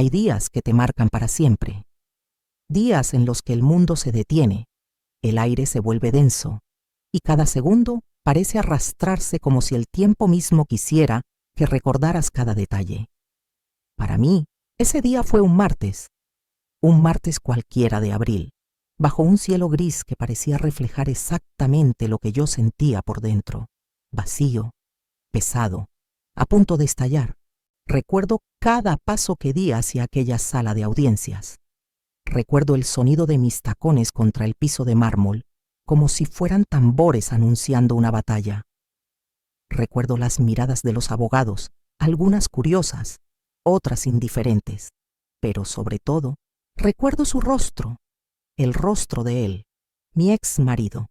Hay días que te marcan para siempre. Días en los que el mundo se detiene, el aire se vuelve denso, y cada segundo parece arrastrarse como si el tiempo mismo quisiera que recordaras cada detalle. Para mí, ese día fue un martes cualquiera de abril, bajo un cielo gris que parecía reflejar exactamente lo que yo sentía por dentro, vacío, pesado, a punto de estallar. Recuerdo cada paso que di hacia aquella sala de audiencias. Recuerdo el sonido de mis tacones contra el piso de mármol, como si fueran tambores anunciando una batalla. Recuerdo las miradas de los abogados, algunas curiosas, otras indiferentes, pero sobre todo, recuerdo su rostro, el rostro de él, mi ex marido,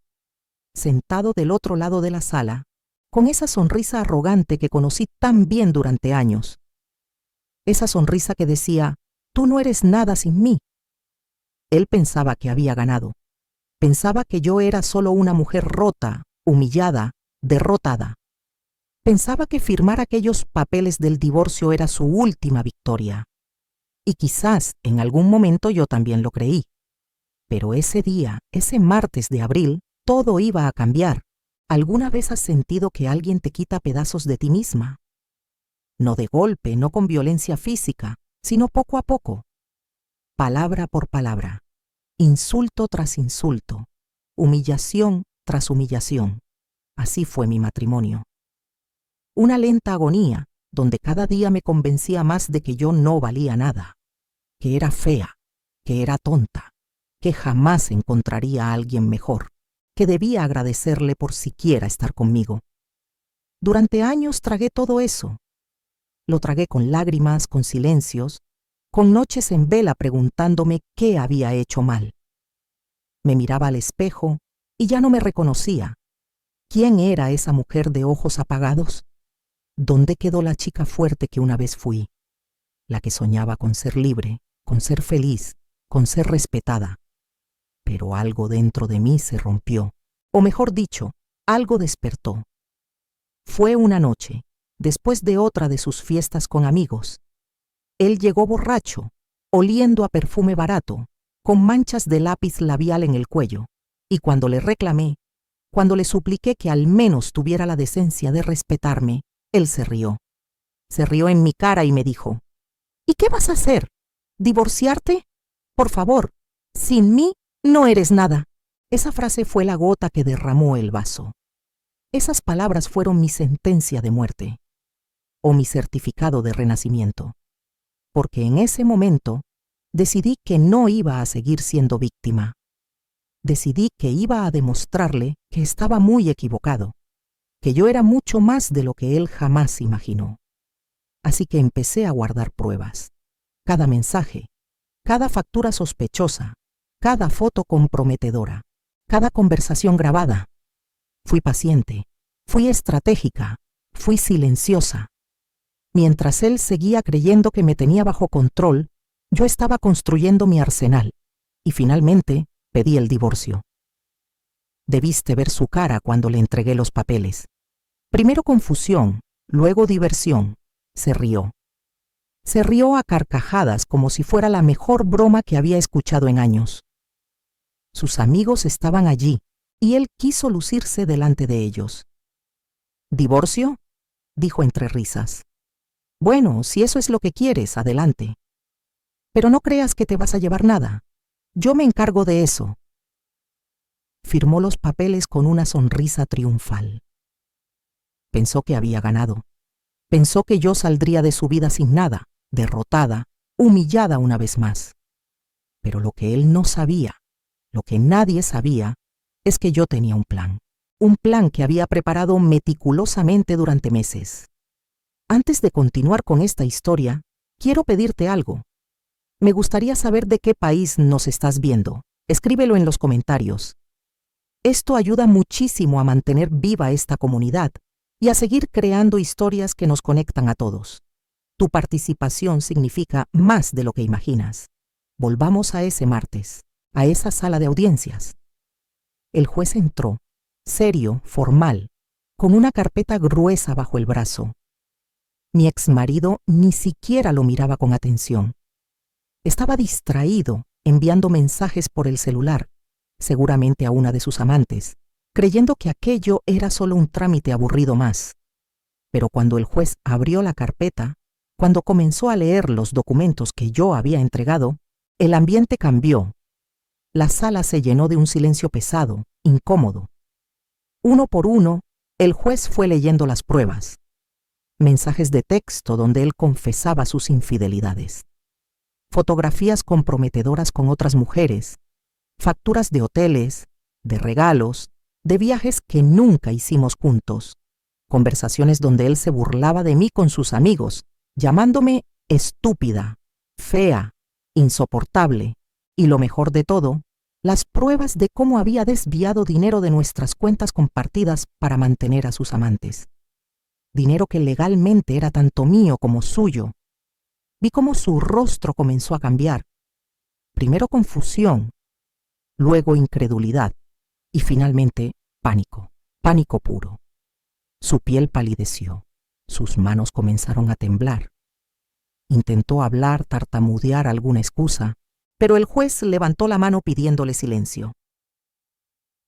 sentado del otro lado de la sala, con esa sonrisa arrogante que conocí tan bien durante años. Esa sonrisa que decía, tú no eres nada sin mí. Él pensaba que había ganado. Pensaba que yo era solo una mujer rota, humillada, derrotada. Pensaba que firmar aquellos papeles del divorcio era su última victoria. Y quizás en algún momento yo también lo creí. Pero ese día, ese martes de abril, todo iba a cambiar. ¿Alguna vez has sentido que alguien te quita pedazos de ti misma? No de golpe, no con violencia física, sino poco a poco. Palabra por palabra, insulto tras insulto, humillación tras humillación. Así fue mi matrimonio. Una lenta agonía, donde cada día me convencía más de que yo no valía nada, que era fea, que era tonta, que jamás encontraría a alguien mejor, que debía agradecerle por siquiera estar conmigo. Durante años tragué todo eso. Lo tragué con lágrimas, con silencios, con noches en vela preguntándome qué había hecho mal. Me miraba al espejo y ya no me reconocía. ¿Quién era esa mujer de ojos apagados? ¿Dónde quedó la chica fuerte que una vez fui? La que soñaba con ser libre, con ser feliz, con ser respetada. Pero algo dentro de mí se rompió, o mejor dicho, algo despertó. Fue una noche, después de otra de sus fiestas con amigos. Él llegó borracho, oliendo a perfume barato, con manchas de lápiz labial en el cuello, y cuando le reclamé, cuando le supliqué que al menos tuviera la decencia de respetarme, él se rió. Se rió en mi cara y me dijo, ¿y qué vas a hacer? ¿Divorciarte? Por favor, sin mí no eres nada. Esa frase fue la gota que derramó el vaso. Esas palabras fueron mi sentencia de muerte, o mi certificado de renacimiento, porque en ese momento decidí que no iba a seguir siendo víctima. Decidí que iba a demostrarle que estaba muy equivocado, que yo era mucho más de lo que él jamás imaginó. Así que empecé a guardar pruebas. Cada mensaje, cada factura sospechosa, cada foto comprometedora, cada conversación grabada. Fui paciente, fui estratégica, fui silenciosa. Mientras él seguía creyendo que me tenía bajo control, yo estaba construyendo mi arsenal y finalmente pedí el divorcio. Debiste ver su cara cuando le entregué los papeles. Primero confusión, luego diversión. Se rió. Se rió a carcajadas como si fuera la mejor broma que había escuchado en años. Sus amigos estaban allí y él quiso lucirse delante de ellos. ¿Divorcio?, dijo entre risas. Bueno, si eso es lo que quieres, adelante. Pero no creas que te vas a llevar nada. Yo me encargo de eso. Firmó los papeles con una sonrisa triunfal. Pensó que había ganado. Pensó que yo saldría de su vida sin nada, derrotada, humillada una vez más. Pero lo que él no sabía, lo que nadie sabía, es que yo tenía un plan que había preparado meticulosamente durante meses. Antes de continuar con esta historia, quiero pedirte algo. Me gustaría saber de qué país nos estás viendo. Escríbelo en los comentarios. Esto ayuda muchísimo a mantener viva esta comunidad y a seguir creando historias que nos conectan a todos. Tu participación significa más de lo que imaginas. Volvamos a ese martes, a esa sala de audiencias. El juez entró, serio, formal, con una carpeta gruesa bajo el brazo. Mi exmarido ni siquiera lo miraba con atención. Estaba distraído enviando mensajes por el celular, seguramente a una de sus amantes, creyendo que aquello era solo un trámite aburrido más. Pero cuando el juez abrió la carpeta, cuando comenzó a leer los documentos que yo había entregado, el ambiente cambió. La sala se llenó de un silencio pesado, incómodo. Uno por uno, el juez fue leyendo las pruebas. Mensajes de texto donde él confesaba sus infidelidades. Fotografías comprometedoras con otras mujeres. Facturas de hoteles, de regalos, de viajes que nunca hicimos juntos. Conversaciones donde él se burlaba de mí con sus amigos, llamándome estúpida, fea, insoportable, y lo mejor de todo, las pruebas de cómo había desviado dinero de nuestras cuentas compartidas para mantener a sus amantes. Dinero que legalmente era tanto mío como suyo. Vi cómo su rostro comenzó a cambiar. Primero confusión, luego incredulidad y finalmente pánico, pánico puro. Su piel palideció, sus manos comenzaron a temblar. Intentó hablar, tartamudear alguna excusa, pero el juez levantó la mano pidiéndole silencio.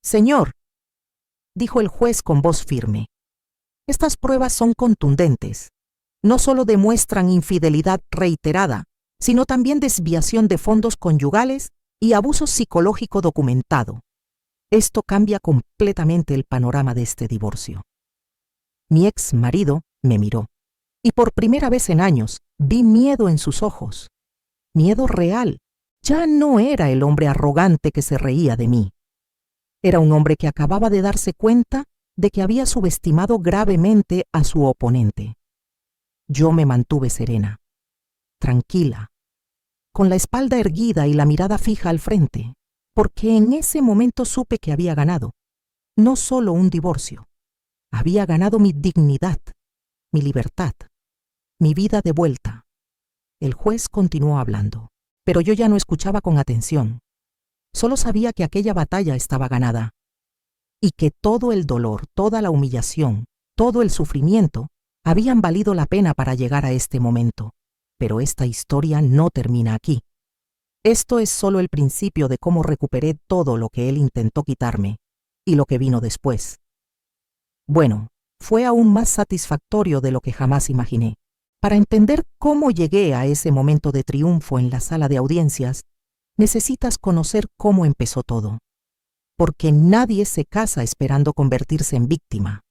«Señor», dijo el juez con voz firme, «estas pruebas son contundentes. No solo demuestran infidelidad reiterada, sino también desviación de fondos conyugales y abuso psicológico documentado. Esto cambia completamente el panorama de este divorcio». Mi ex marido me miró, y por primera vez en años vi miedo en sus ojos. Miedo real. Ya no era el hombre arrogante que se reía de mí. Era un hombre que acababa de darse cuenta de que había subestimado gravemente a su oponente. Yo me mantuve serena, tranquila, con la espalda erguida y la mirada fija al frente, porque en ese momento supe que había ganado, no solo un divorcio, había ganado mi dignidad, mi libertad, mi vida de vuelta. El juez continuó hablando, pero yo ya no escuchaba con atención. Solo sabía que aquella batalla estaba ganada y que todo el dolor, toda la humillación, todo el sufrimiento habían valido la pena para llegar a este momento. Pero esta historia no termina aquí. Esto es solo el principio de cómo recuperé todo lo que él intentó quitarme y lo que vino después. Bueno, fue aún más satisfactorio de lo que jamás imaginé. Para entender cómo llegué a ese momento de triunfo en la sala de audiencias, necesitas conocer cómo empezó todo. Porque nadie se casa esperando convertirse en víctima.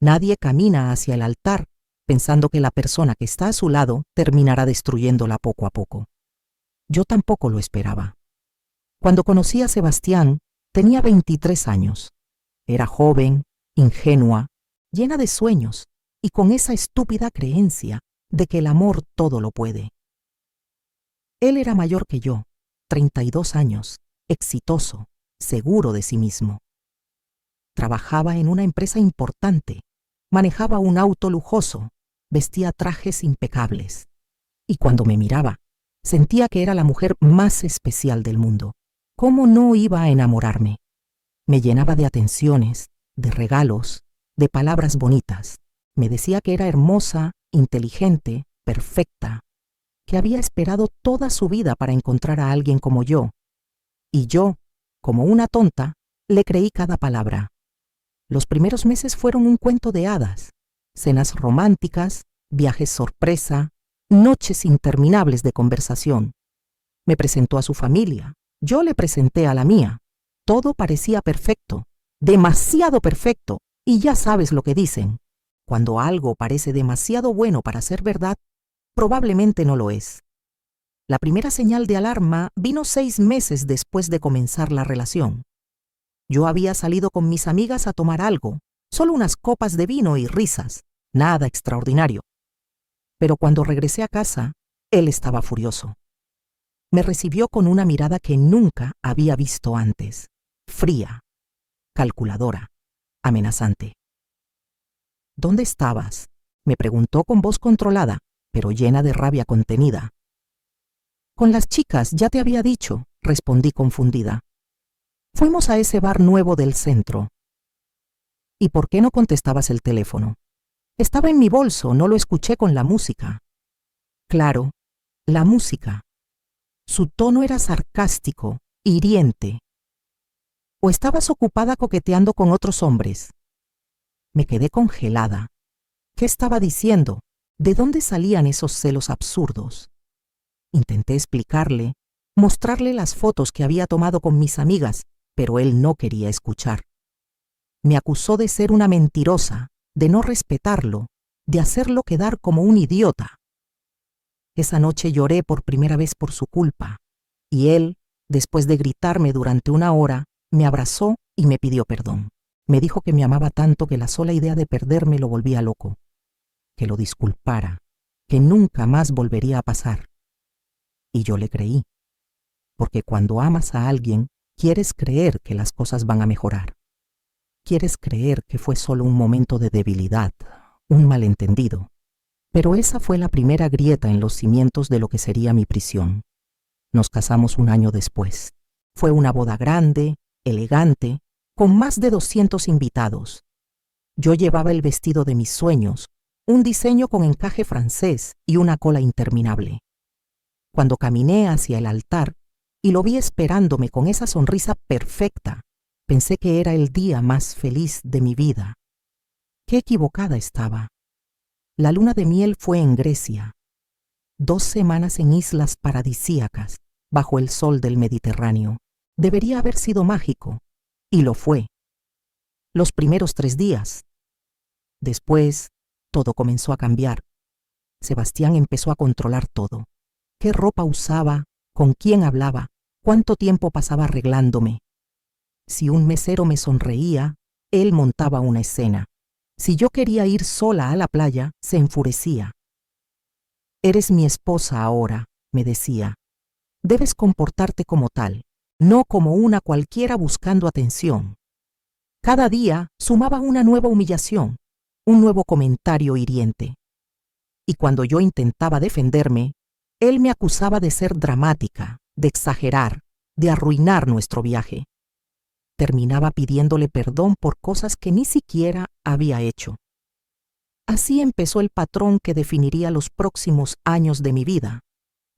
Nadie camina hacia el altar pensando que la persona que está a su lado terminará destruyéndola poco a poco. Yo tampoco lo esperaba. Cuando conocí a Sebastián, tenía 23 años. Era joven, ingenua, llena de sueños y con esa estúpida creencia de que el amor todo lo puede. Él era mayor que yo, 32 años, exitoso, seguro de sí mismo. Trabajaba en una empresa importante, manejaba un auto lujoso, vestía trajes impecables. Y cuando me miraba, sentía que era la mujer más especial del mundo. ¿Cómo no iba a enamorarme? Me llenaba de atenciones, de regalos, de palabras bonitas. Me decía que era hermosa, inteligente, perfecta, que había esperado toda su vida para encontrar a alguien como yo. Y yo, como una tonta, le creí cada palabra. Los primeros meses fueron un cuento de hadas, cenas románticas, viajes sorpresa, noches interminables de conversación. Me presentó a su familia, yo le presenté a la mía. Todo parecía perfecto, demasiado perfecto, y ya sabes lo que dicen. Cuando algo parece demasiado bueno para ser verdad, probablemente no lo es. La primera señal de alarma vino 6 meses después de comenzar la relación. Yo había salido con mis amigas a tomar algo, solo unas copas de vino y risas, nada extraordinario. Pero cuando regresé a casa, él estaba furioso. Me recibió con una mirada que nunca había visto antes, fría, calculadora, amenazante. «¿Dónde estabas?», me preguntó con voz controlada, pero llena de rabia contenida. «Con las chicas, ya te había dicho», respondí confundida. «Fuimos a ese bar nuevo del centro». «¿Y por qué no contestabas el teléfono?». «Estaba en mi bolso, no lo escuché con la música». «Claro, la música. Su tono era sarcástico, hiriente. ¿O estabas ocupada coqueteando con otros hombres? Me quedé congelada. ¿Qué estaba diciendo? ¿De dónde salían esos celos absurdos? Intenté explicarle, mostrarle las fotos que había tomado con mis amigas, pero él no quería escuchar. Me acusó de ser una mentirosa, de no respetarlo, de hacerlo quedar como un idiota. Esa noche lloré por primera vez por su culpa, y él, después de gritarme durante 1 hora, me abrazó y me pidió perdón. Me dijo que me amaba tanto que la sola idea de perderme lo volvía loco, que lo disculpara, que nunca más volvería a pasar. Y yo le creí, porque cuando amas a alguien, quieres creer que las cosas van a mejorar. Quieres creer que fue solo un momento de debilidad, un malentendido. Pero esa fue la primera grieta en los cimientos de lo que sería mi prisión. Nos casamos 1 año después. Fue una boda grande, elegante, con más de 200 invitados. Yo llevaba el vestido de mis sueños, un diseño con encaje francés y una cola interminable. Cuando caminé hacia el altar y lo vi esperándome con esa sonrisa perfecta, pensé que era el día más feliz de mi vida. Qué equivocada estaba. La luna de miel fue en Grecia. 2 semanas en islas paradisíacas, bajo el sol del Mediterráneo. Debería haber sido mágico, y lo fue. Los primeros 3 días. Después, todo comenzó a cambiar. Sebastián empezó a controlar todo. ¿Qué ropa usaba? ¿Con quién hablaba? ¿Cuánto tiempo pasaba arreglándome? Si un mesero me sonreía, él montaba una escena. Si yo quería ir sola a la playa, se enfurecía. «Eres mi esposa ahora», me decía. «Debes comportarte como tal, no como una cualquiera buscando atención». Cada día sumaba una nueva humillación, un nuevo comentario hiriente. Y cuando yo intentaba defenderme, él me acusaba de ser dramática, de exagerar, de arruinar nuestro viaje. Terminaba pidiéndole perdón por cosas que ni siquiera había hecho. Así empezó el patrón que definiría los próximos años de mi vida.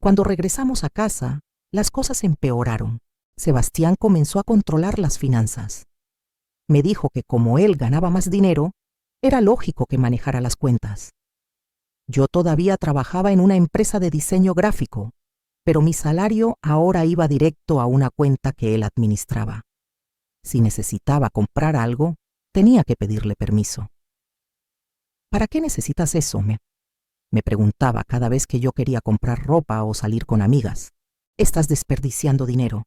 Cuando regresamos a casa, las cosas empeoraron. Sebastián comenzó a controlar las finanzas. Me dijo que como él ganaba más dinero, era lógico que manejara las cuentas. Yo todavía trabajaba en una empresa de diseño gráfico, pero mi salario ahora iba directo a una cuenta que él administraba. Si necesitaba comprar algo, tenía que pedirle permiso. ¿Para qué necesitas eso? Me preguntaba cada vez que yo quería comprar ropa o salir con amigas. Estás desperdiciando dinero.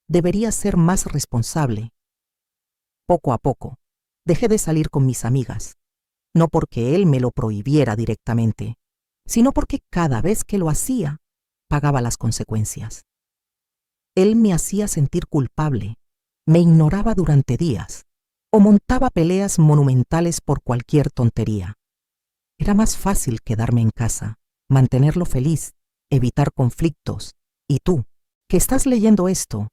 Deberías ser más responsable. Poco a poco, dejé de salir con mis amigas, no porque él me lo prohibiera directamente, sino porque cada vez que lo hacía, pagaba las consecuencias. Él me hacía sentir culpable, me ignoraba durante días, o montaba peleas monumentales por cualquier tontería. Era más fácil quedarme en casa, mantenerlo feliz, evitar conflictos. Y tú, que estás leyendo esto,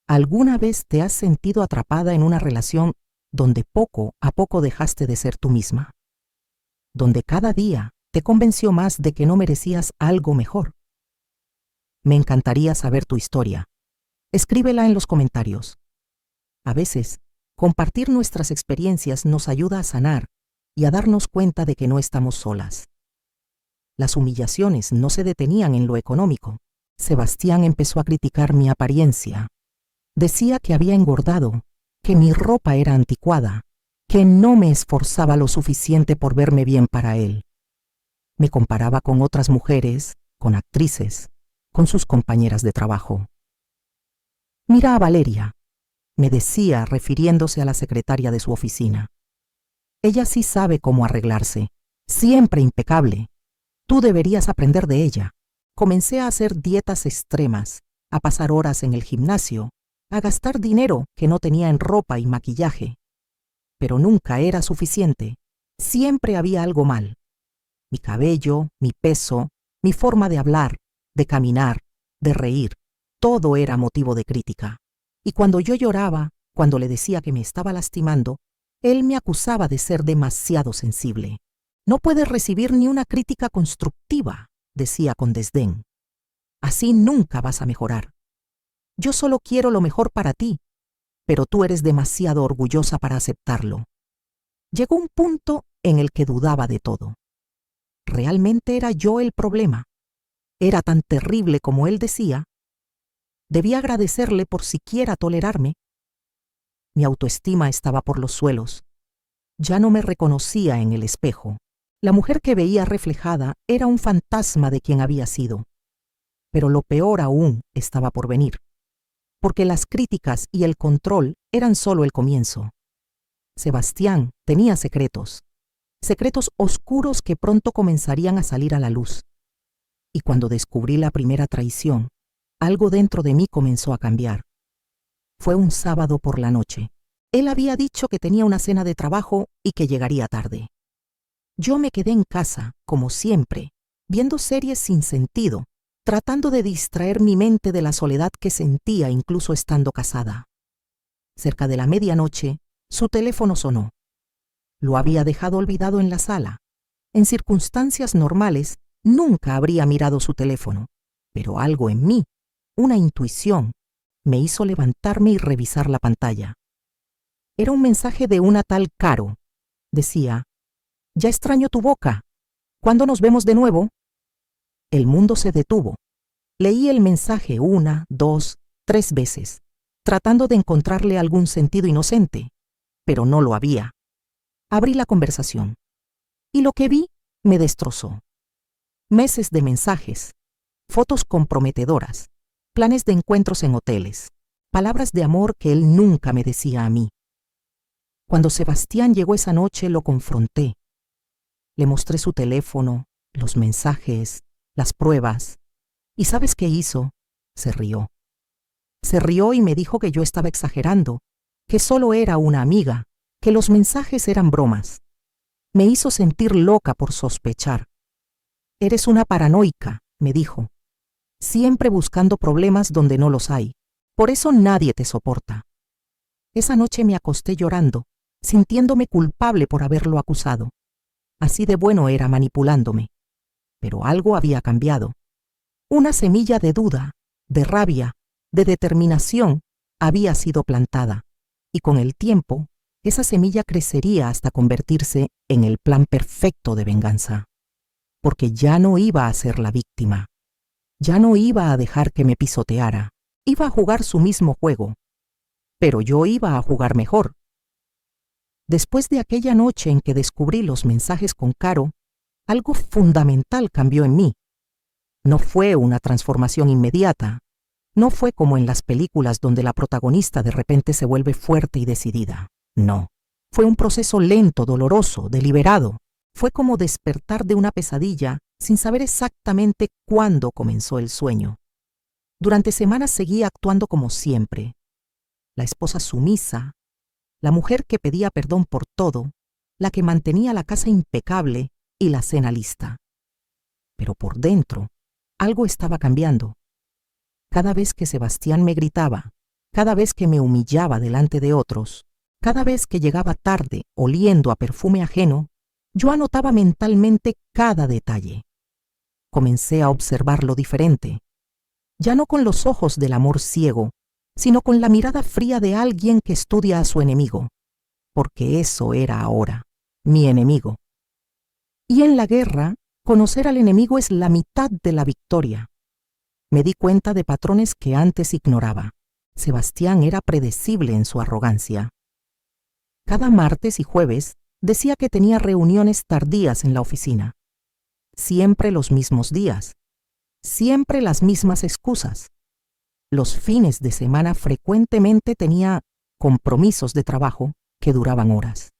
¿alguna vez te has sentido atrapada en una relación donde poco a poco dejaste de ser tú misma? Donde cada día te convenció más de que no merecías algo mejor. Me encantaría saber tu historia. Escríbela en los comentarios. A veces, compartir nuestras experiencias nos ayuda a sanar y a darnos cuenta de que no estamos solas. Las humillaciones no se detenían en lo económico. Sebastián empezó a criticar mi apariencia. Decía que había engordado, que mi ropa era anticuada, que no me esforzaba lo suficiente por verme bien para él. Me comparaba con otras mujeres, con actrices, con sus compañeras de trabajo. «Mira a Valeria», me decía refiriéndose a la secretaria de su oficina. «Ella sí sabe cómo arreglarse, siempre impecable. Tú deberías aprender de ella». Comencé a hacer dietas extremas, a pasar horas en el gimnasio, a gastar dinero que no tenía en ropa y maquillaje. Pero nunca era suficiente. Siempre había algo mal. Mi cabello, mi peso, mi forma de hablar, de caminar, de reír, todo era motivo de crítica. Y cuando yo lloraba, cuando le decía que me estaba lastimando, él me acusaba de ser demasiado sensible. «No puedes recibir ni una crítica constructiva», decía con desdén. Así nunca vas a mejorar. Yo solo quiero lo mejor para ti, pero tú eres demasiado orgullosa para aceptarlo. Llegó un punto en el que dudaba de todo. ¿Realmente era yo el problema? ¿Era tan terrible como él decía? ¿Debía agradecerle por siquiera tolerarme? Mi autoestima estaba por los suelos. Ya no me reconocía en el espejo. La mujer que veía reflejada era un fantasma de quien había sido. Pero lo peor aún estaba por venir, porque las críticas y el control eran solo el comienzo. Sebastián tenía secretos oscuros que pronto comenzarían a salir a la luz. Y cuando descubrí la primera traición, algo dentro de mí comenzó a cambiar. Fue un sábado por la noche. Él había dicho que tenía una cena de trabajo y que llegaría tarde. Yo me quedé en casa, como siempre, viendo series sin sentido, tratando de distraer mi mente de la soledad que sentía incluso estando casada. Cerca de la medianoche, su teléfono sonó. Lo había dejado olvidado en la sala. En circunstancias normales, nunca habría mirado su teléfono, pero algo en mí, una intuición, me hizo levantarme y revisar la pantalla. Era un mensaje de una tal Caro. Decía: «Ya extraño tu boca. ¿Cuándo nos vemos de nuevo?» El mundo se detuvo. Leí el mensaje 1, 2, 3 veces, tratando de encontrarle algún sentido inocente, pero no lo había. Abrí la conversación, y lo que vi me destrozó. Meses de mensajes, fotos comprometedoras, planes de encuentros en hoteles, palabras de amor que él nunca me decía a mí. Cuando Sebastián llegó esa noche, lo confronté. Le mostré su teléfono, los mensajes, las pruebas. ¿Y sabes qué hizo? Se rió. Se rió y me dijo que yo estaba exagerando, que solo era una amiga, que los mensajes eran bromas. Me hizo sentir loca por sospechar. «Eres una paranoica», me dijo, «siempre buscando problemas donde no los hay. Por eso nadie te soporta». Esa noche me acosté llorando, sintiéndome culpable por haberlo acusado. Así de bueno era manipulándome. Pero algo había cambiado. Una semilla de duda, de rabia, de determinación había sido plantada, y con el tiempo, esa semilla crecería hasta convertirse en el plan perfecto de venganza. Porque ya no iba a ser la víctima. Ya no iba a dejar que me pisoteara. Iba a jugar su mismo juego. Pero yo iba a jugar mejor. Después de aquella noche en que descubrí los mensajes con Caro, algo fundamental cambió en mí. No fue una transformación inmediata. No fue como en las películas donde la protagonista de repente se vuelve fuerte y decidida. No. Fue un proceso lento, doloroso, deliberado. Fue como despertar de una pesadilla sin saber exactamente cuándo comenzó el sueño. Durante semanas seguía actuando como siempre. La esposa sumisa, la mujer que pedía perdón por todo, la que mantenía la casa impecable y la cena lista. Pero por dentro, algo estaba cambiando. Cada vez que Sebastián me gritaba, cada vez que me humillaba delante de otros, cada vez que llegaba tarde oliendo a perfume ajeno, yo anotaba mentalmente cada detalle. Comencé a observarlo diferente, ya no con los ojos del amor ciego, sino con la mirada fría de alguien que estudia a su enemigo, porque eso era ahora, mi enemigo. Y en la guerra, conocer al enemigo es la mitad de la victoria. Me di cuenta de patrones que antes ignoraba. Sebastián era predecible en su arrogancia. Cada martes y jueves decía que tenía reuniones tardías en la oficina. Siempre los mismos días. Siempre las mismas excusas. Los fines de semana frecuentemente tenía compromisos de trabajo que duraban horas.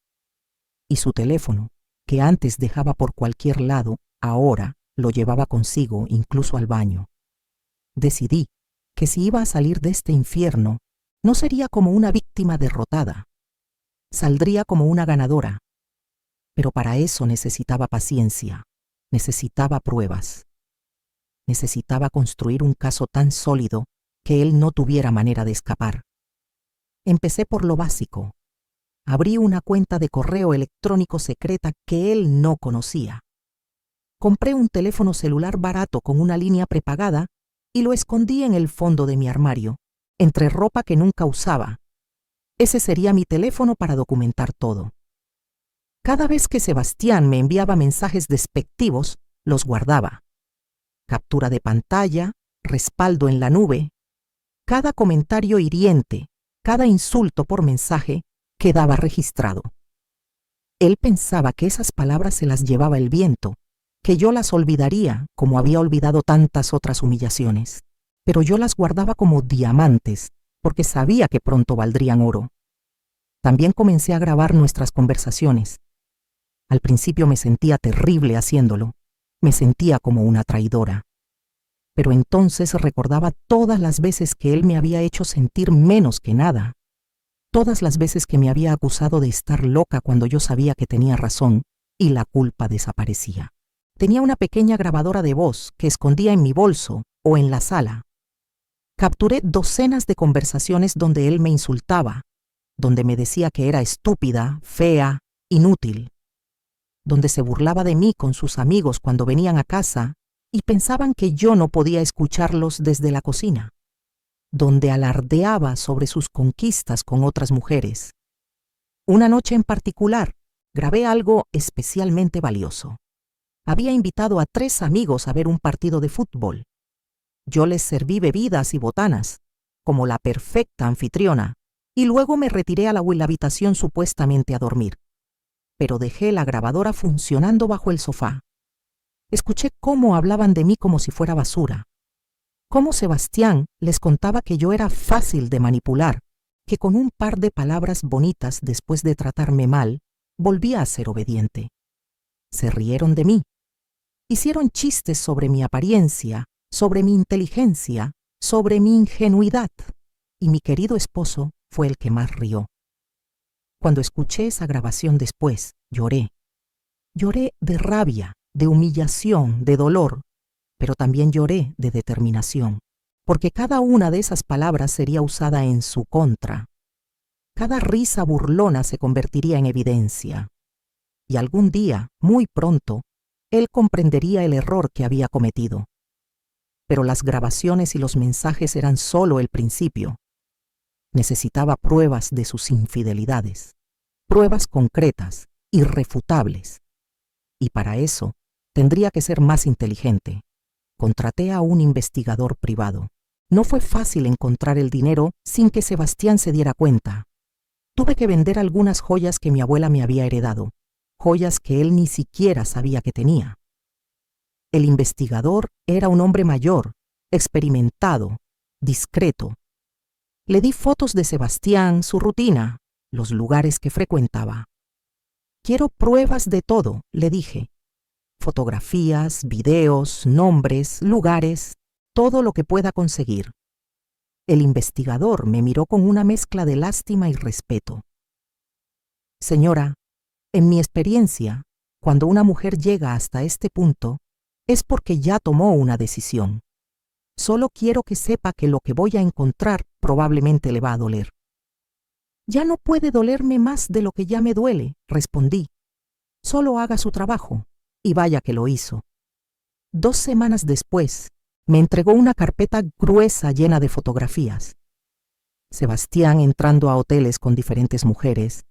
Y su teléfono, que antes dejaba por cualquier lado, ahora lo llevaba consigo incluso al baño. Decidí que si iba a salir de este infierno, no sería como una víctima derrotada. Saldría como una ganadora. Pero para eso necesitaba paciencia, necesitaba pruebas. Necesitaba construir un caso tan sólido que él no tuviera manera de escapar. Empecé por lo básico. Abrí una cuenta de correo electrónico secreta que él no conocía. Compré un teléfono celular barato con una línea prepagada y lo escondí en el fondo de mi armario, entre ropa que nunca usaba. Ese sería mi teléfono para documentar todo. Cada vez que Sebastián me enviaba mensajes despectivos, los guardaba. Captura de pantalla, respaldo en la nube. Cada comentario hiriente, cada insulto por mensaje quedaba registrado. Él pensaba que esas palabras se las llevaba el viento, que yo las olvidaría como había olvidado tantas otras humillaciones. Pero yo las guardaba como diamantes, porque sabía que pronto valdrían oro. También comencé a grabar nuestras conversaciones. Al principio me sentía terrible haciéndolo. Me sentía como una traidora. Pero entonces recordaba todas las veces que él me había hecho sentir menos que nada. Todas las veces que me había acusado de estar loca cuando yo sabía que tenía razón y la culpa desaparecía. Tenía una pequeña grabadora de voz que escondía en mi bolso o en la sala. Capturé docenas de conversaciones donde él me insultaba, donde me decía que era estúpida, fea, inútil, donde se burlaba de mí con sus amigos cuando venían a casa y pensaban que yo no podía escucharlos desde la cocina, donde alardeaba sobre sus conquistas con otras mujeres. Una noche en particular, grabé algo especialmente valioso. Había invitado a 3 amigos a ver un partido de fútbol. Yo les serví bebidas y botanas, como la perfecta anfitriona, y luego me retiré a la habitación supuestamente a dormir. Pero dejé la grabadora funcionando bajo el sofá. Escuché cómo hablaban de mí como si fuera basura. Cómo Sebastián les contaba que yo era fácil de manipular, que con un par de palabras bonitas después de tratarme mal, volvía a ser obediente. Se rieron de mí. Hicieron chistes sobre mi apariencia, sobre mi inteligencia, sobre mi ingenuidad, y mi querido esposo fue el que más rió. Cuando escuché esa grabación después, lloré. Lloré de rabia, de humillación, de dolor, pero también lloré de determinación, porque cada una de esas palabras sería usada en su contra. Cada risa burlona se convertiría en evidencia. Y algún día, muy pronto, él comprendería el error que había cometido. Pero las grabaciones y los mensajes eran solo el principio. Necesitaba pruebas de sus infidelidades, pruebas concretas, irrefutables. Y para eso tendría que ser más inteligente. Contraté a un investigador privado. No fue fácil encontrar el dinero sin que Sebastián se diera cuenta. Tuve que vender algunas joyas que mi abuela me había heredado, joyas que él ni siquiera sabía que tenía. El investigador era un hombre mayor, experimentado, discreto. Le di fotos de Sebastián, su rutina, los lugares que frecuentaba. Quiero pruebas de todo, le dije. Fotografías, videos, nombres, lugares, todo lo que pueda conseguir. El investigador me miró con una mezcla de lástima y respeto. Señora, en mi experiencia, cuando una mujer llega hasta este punto, es porque ya tomó una decisión. Solo quiero que sepa que lo que voy a encontrar probablemente le va a doler. Ya no puede dolerme más de lo que ya me duele, respondí. Solo haga su trabajo, y vaya que lo hizo. 2 semanas después, me entregó una carpeta gruesa llena de fotografías. Sebastián entrando a hoteles con diferentes mujeres,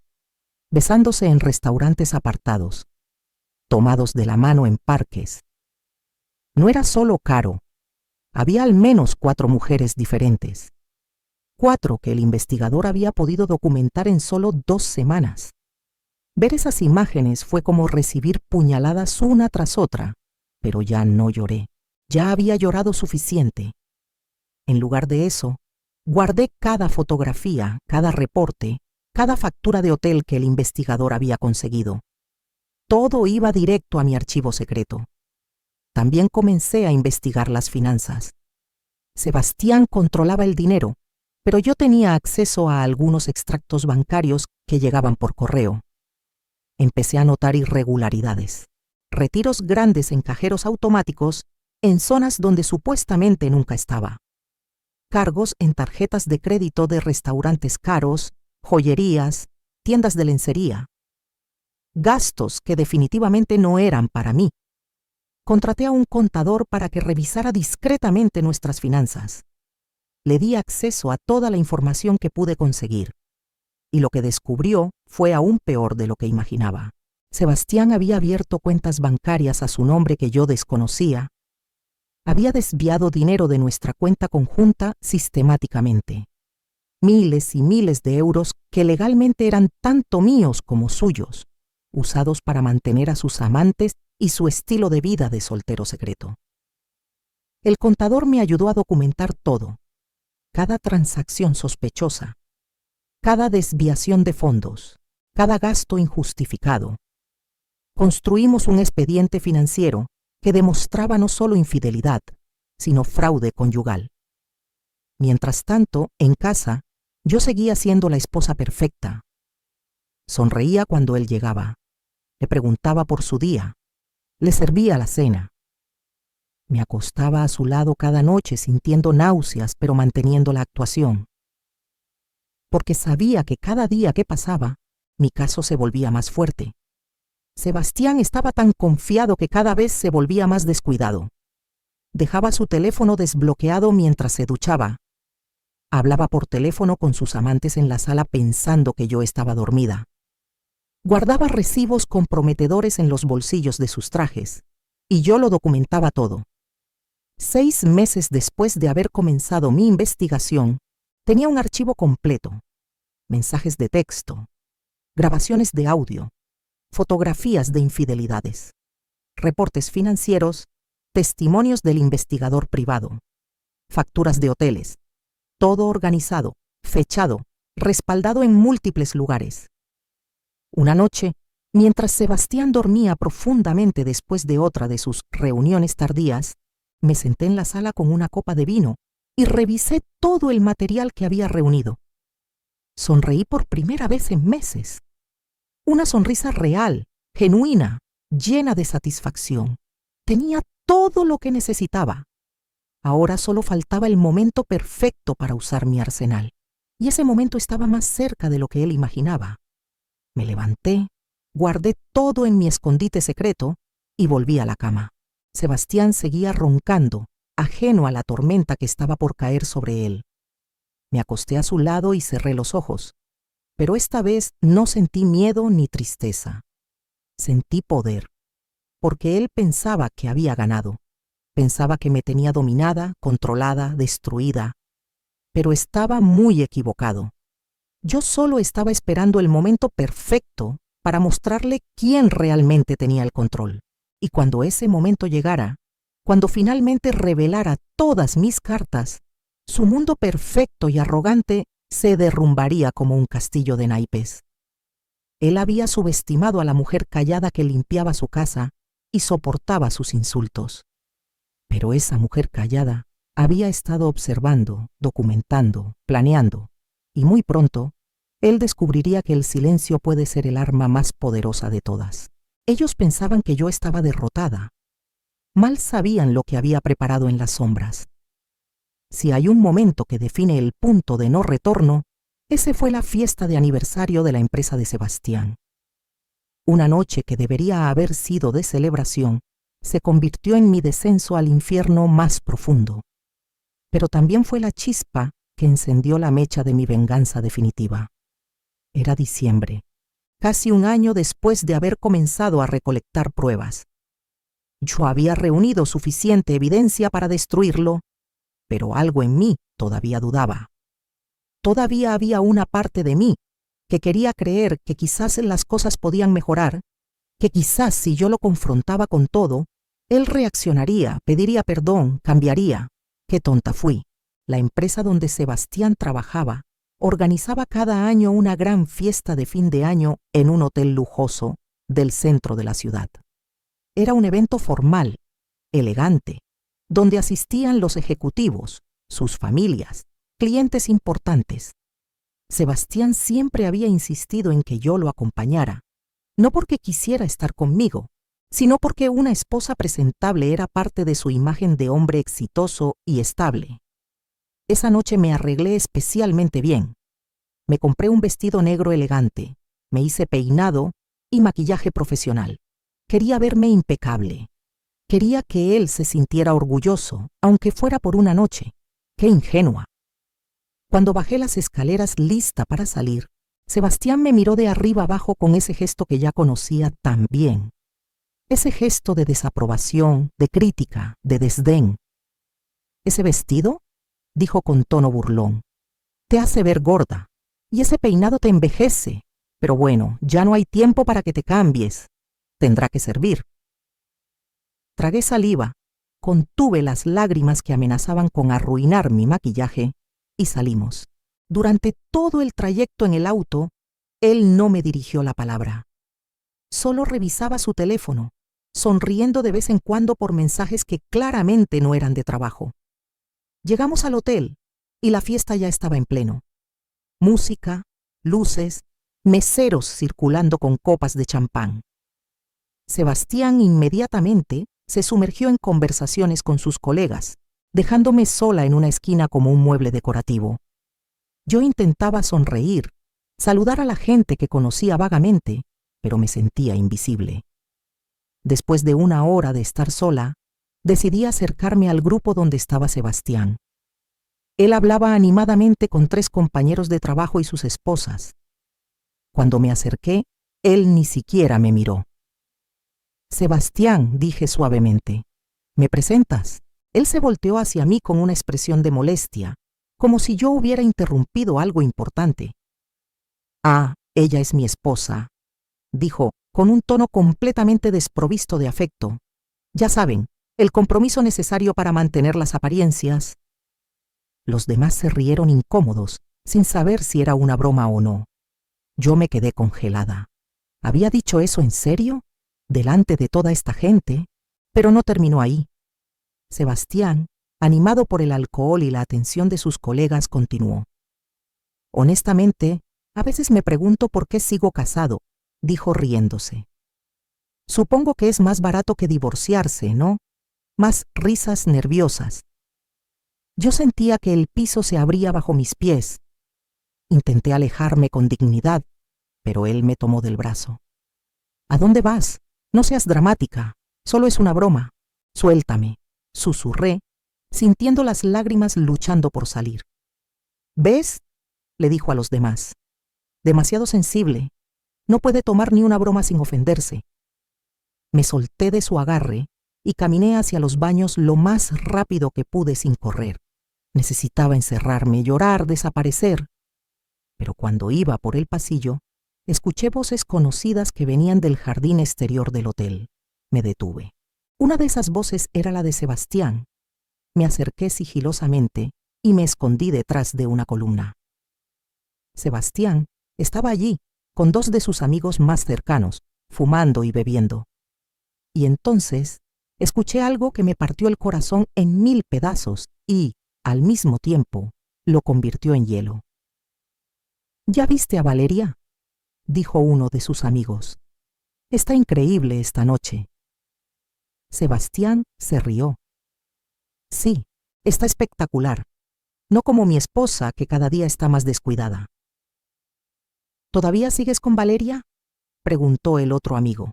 besándose en restaurantes apartados, tomados de la mano en parques. No era solo Caro. Había al menos 4 mujeres diferentes. 4 que el investigador había podido documentar en solo 2 semanas. Ver esas imágenes fue como recibir puñaladas una tras otra, pero ya no lloré. Ya había llorado suficiente. En lugar de eso, guardé cada fotografía, cada reporte, cada factura de hotel que el investigador había conseguido. Todo iba directo a mi archivo secreto. También comencé a investigar las finanzas. Sebastián controlaba el dinero, pero yo tenía acceso a algunos extractos bancarios que llegaban por correo. Empecé a notar irregularidades, retiros grandes en cajeros automáticos en zonas donde supuestamente nunca estaba, cargos en tarjetas de crédito de restaurantes caros, joyerías, tiendas de lencería, gastos que definitivamente no eran para mí. Contraté a un contador para que revisara discretamente nuestras finanzas. Le di acceso a toda la información que pude conseguir. Y lo que descubrió fue aún peor de lo que imaginaba. Sebastián había abierto cuentas bancarias a su nombre que yo desconocía. Había desviado dinero de nuestra cuenta conjunta sistemáticamente. Miles y miles de euros que legalmente eran tanto míos como suyos, usados para mantener a sus amantes y su estilo de vida de soltero secreto. El contador me ayudó a documentar todo, cada transacción sospechosa, cada desviación de fondos, cada gasto injustificado. Construimos un expediente financiero que demostraba no solo infidelidad, sino fraude conyugal. Mientras tanto, en casa, yo seguía siendo la esposa perfecta. Sonreía cuando él llegaba. Le preguntaba por su día. Le servía la cena. Me acostaba a su lado cada noche sintiendo náuseas, pero manteniendo la actuación. Porque sabía que cada día que pasaba, mi caso se volvía más fuerte. Sebastián estaba tan confiado que cada vez se volvía más descuidado. Dejaba su teléfono desbloqueado mientras se duchaba. Hablaba por teléfono con sus amantes en la sala pensando que yo estaba dormida. Guardaba recibos comprometedores en los bolsillos de sus trajes, y yo lo documentaba todo. 6 meses después de haber comenzado mi investigación, tenía un archivo completo: mensajes de texto, grabaciones de audio, fotografías de infidelidades, reportes financieros, testimonios del investigador privado, facturas de hoteles, todo organizado, fechado, respaldado en múltiples lugares. Una noche, mientras Sebastián dormía profundamente después de otra de sus reuniones tardías, me senté en la sala con una copa de vino y revisé todo el material que había reunido. Sonreí por primera vez en meses. Una sonrisa real, genuina, llena de satisfacción. Tenía todo lo que necesitaba. Ahora solo faltaba el momento perfecto para usar mi arsenal. Y ese momento estaba más cerca de lo que él imaginaba. Me levanté, guardé todo en mi escondite secreto y volví a la cama. Sebastián seguía roncando, ajeno a la tormenta que estaba por caer sobre él. Me acosté a su lado y cerré los ojos, pero esta vez no sentí miedo ni tristeza. Sentí poder, porque él pensaba que había ganado. Pensaba que me tenía dominada, controlada, destruida, pero estaba muy equivocado. Yo solo estaba esperando el momento perfecto para mostrarle quién realmente tenía el control. Y cuando ese momento llegara, cuando finalmente revelara todas mis cartas, su mundo perfecto y arrogante se derrumbaría como un castillo de naipes. Él había subestimado a la mujer callada que limpiaba su casa y soportaba sus insultos. Pero esa mujer callada había estado observando, documentando, planeando, y muy pronto él descubriría que el silencio puede ser el arma más poderosa de todas. Ellos pensaban que yo estaba derrotada. Mal sabían lo que había preparado en las sombras. Si hay un momento que define el punto de no retorno, ese fue la fiesta de aniversario de la empresa de Sebastián. Una noche que debería haber sido de celebración, se convirtió en mi descenso al infierno más profundo. Pero también fue la chispa que encendió la mecha de mi venganza definitiva. Era diciembre, casi un año después de haber comenzado a recolectar pruebas. Yo había reunido suficiente evidencia para destruirlo, pero algo en mí todavía dudaba. Todavía había una parte de mí que quería creer que quizás las cosas podían mejorar, que quizás si yo lo confrontaba con todo, él reaccionaría, pediría perdón, cambiaría. ¡Qué tonta fui! La empresa donde Sebastián trabajaba organizaba cada año una gran fiesta de fin de año en un hotel lujoso del centro de la ciudad. Era un evento formal, elegante, donde asistían los ejecutivos, sus familias, clientes importantes. Sebastián siempre había insistido en que yo lo acompañara, no porque quisiera estar conmigo, sino porque una esposa presentable era parte de su imagen de hombre exitoso y estable. Esa noche me arreglé especialmente bien. Me compré un vestido negro elegante, me hice peinado y maquillaje profesional. Quería verme impecable. Quería que él se sintiera orgulloso, aunque fuera por una noche. ¡Qué ingenua! Cuando bajé las escaleras lista para salir, Sebastián me miró de arriba abajo con ese gesto que ya conocía tan bien. Ese gesto de desaprobación, de crítica, de desdén. ¿Ese vestido?, dijo con tono burlón. Te hace ver gorda, y ese peinado te envejece. Pero bueno, ya no hay tiempo para que te cambies. Tendrá que servir. Tragué saliva, contuve las lágrimas que amenazaban con arruinar mi maquillaje y salimos. Durante todo el trayecto en el auto, él no me dirigió la palabra. Solo revisaba su teléfono, sonriendo de vez en cuando por mensajes que claramente no eran de trabajo. Llegamos al hotel y la fiesta ya estaba en pleno. Música, luces, meseros circulando con copas de champán. Sebastián inmediatamente se sumergió en conversaciones con sus colegas, dejándome sola en una esquina como un mueble decorativo. Yo intentaba sonreír, saludar a la gente que conocía vagamente, pero me sentía invisible. Después de una hora de estar sola, decidí acercarme al grupo donde estaba Sebastián. Él hablaba animadamente con 3 compañeros de trabajo y sus esposas. Cuando me acerqué, él ni siquiera me miró. Sebastián, dije suavemente, ¿me presentas? Él se volteó hacia mí con una expresión de molestia, como si yo hubiera interrumpido algo importante. Ah, ella es mi esposa, dijo, con un tono completamente desprovisto de afecto. Ya saben, el compromiso necesario para mantener las apariencias. Los demás se rieron incómodos, sin saber si era una broma o no. Yo me quedé congelada. ¿Había dicho eso en serio? Delante de toda esta gente, pero no terminó ahí. Sebastián, animado por el alcohol y la atención de sus colegas, continuó. Honestamente, a veces me pregunto por qué sigo casado, dijo riéndose. Supongo que es más barato que divorciarse, ¿no? Más risas nerviosas. Yo sentía que el piso se abría bajo mis pies. Intenté alejarme con dignidad, pero él me tomó del brazo. ¿A dónde vas? No seas dramática, solo es una broma. Suéltame, susurré, sintiendo las lágrimas luchando por salir. ¿Ves?, le dijo a los demás. Demasiado sensible. No puede tomar ni una broma sin ofenderse. Me solté de su agarre y caminé hacia los baños lo más rápido que pude sin correr. Necesitaba encerrarme, llorar, desaparecer. Pero cuando iba por el pasillo, escuché voces conocidas que venían del jardín exterior del hotel. Me detuve. Una de esas voces era la de Sebastián. Me acerqué sigilosamente y me escondí detrás de una columna. Sebastián estaba allí, con 2 de sus amigos más cercanos, fumando y bebiendo. Y entonces escuché algo que me partió el corazón en 1000 pedazos y, al mismo tiempo, lo convirtió en hielo. ¿Ya viste a Valeria?, dijo uno de sus amigos. Está increíble esta noche. Sebastián se rió. Sí, está espectacular. No como mi esposa, que cada día está más descuidada. ¿Todavía sigues con Valeria?, preguntó el otro amigo.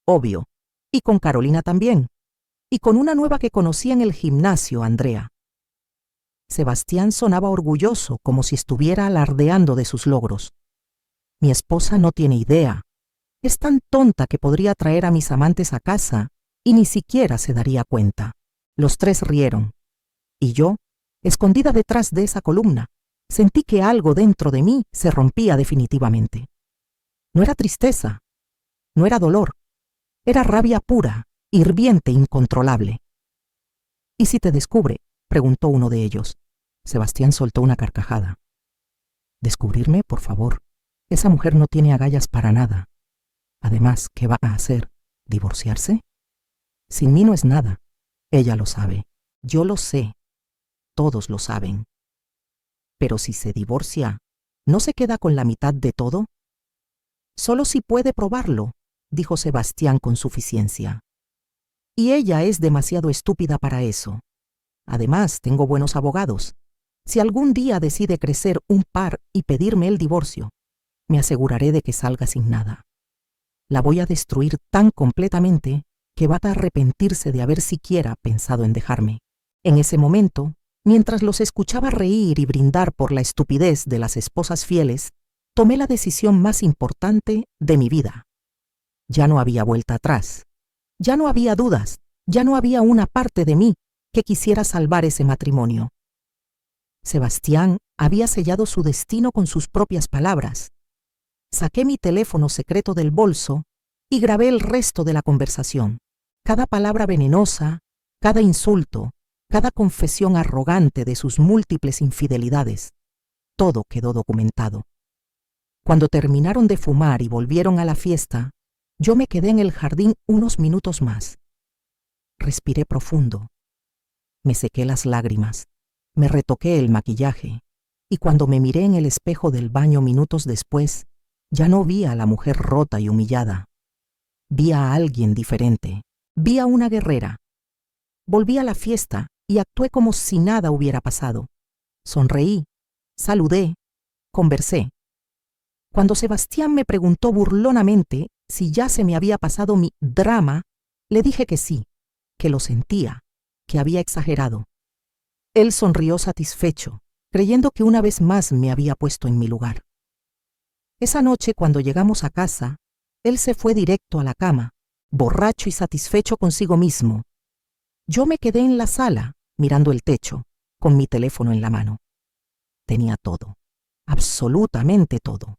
Obvio. Y con Carolina también. Y con una nueva que conocí en el gimnasio, Andrea. Sebastián sonaba orgulloso, como si estuviera alardeando de sus logros. Mi esposa no tiene idea. Es tan tonta que podría traer a mis amantes a casa y ni siquiera se daría cuenta. Los 3 rieron. Y yo, escondida detrás de esa columna, sentí que algo dentro de mí se rompía definitivamente. No era tristeza, no era dolor, era rabia pura, hirviente, incontrolable. ¿Y si te descubre?, preguntó uno de ellos. Sebastián soltó una carcajada. ¿Descubrirme, por favor? Esa mujer no tiene agallas para nada. Además, ¿qué va a hacer? ¿Divorciarse? Sin mí no es nada. Ella lo sabe. Yo lo sé. Todos lo saben. Pero si se divorcia, ¿no se queda con la mitad de todo? Solo si puede probarlo, dijo Sebastián con suficiencia. Y ella es demasiado estúpida para eso. Además, tengo buenos abogados. Si algún día decide crecer un par y pedirme el divorcio, me aseguraré de que salga sin nada. La voy a destruir tan completamente que va a arrepentirse de haber siquiera pensado en dejarme. En ese momento, mientras los escuchaba reír y brindar por la estupidez de las esposas fieles, tomé la decisión más importante de mi vida. Ya no había vuelta atrás. Ya no había dudas. Ya no había una parte de mí que quisiera salvar ese matrimonio. Sebastián había sellado su destino con sus propias palabras. Saqué mi teléfono secreto del bolso y grabé el resto de la conversación. Cada palabra venenosa, cada insulto, cada confesión arrogante de sus múltiples infidelidades. Todo quedó documentado. Cuando terminaron de fumar y volvieron a la fiesta, yo me quedé en el jardín unos minutos más. Respiré profundo. Me sequé las lágrimas. Me retoqué el maquillaje. Y cuando me miré en el espejo del baño minutos después, ya no vi a la mujer rota y humillada. Vi a alguien diferente. Vi a una guerrera. Volví a la fiesta y actué como si nada hubiera pasado. Sonreí, saludé, conversé. Cuando Sebastián me preguntó burlonamente si ya se me había pasado mi drama, le dije que sí, que lo sentía, que había exagerado. Él sonrió satisfecho, creyendo que una vez más me había puesto en mi lugar. Esa noche, cuando llegamos a casa, él se fue directo a la cama, borracho y satisfecho consigo mismo. Yo me quedé en la sala, mirando el techo, con mi teléfono en la mano. Tenía todo, absolutamente todo.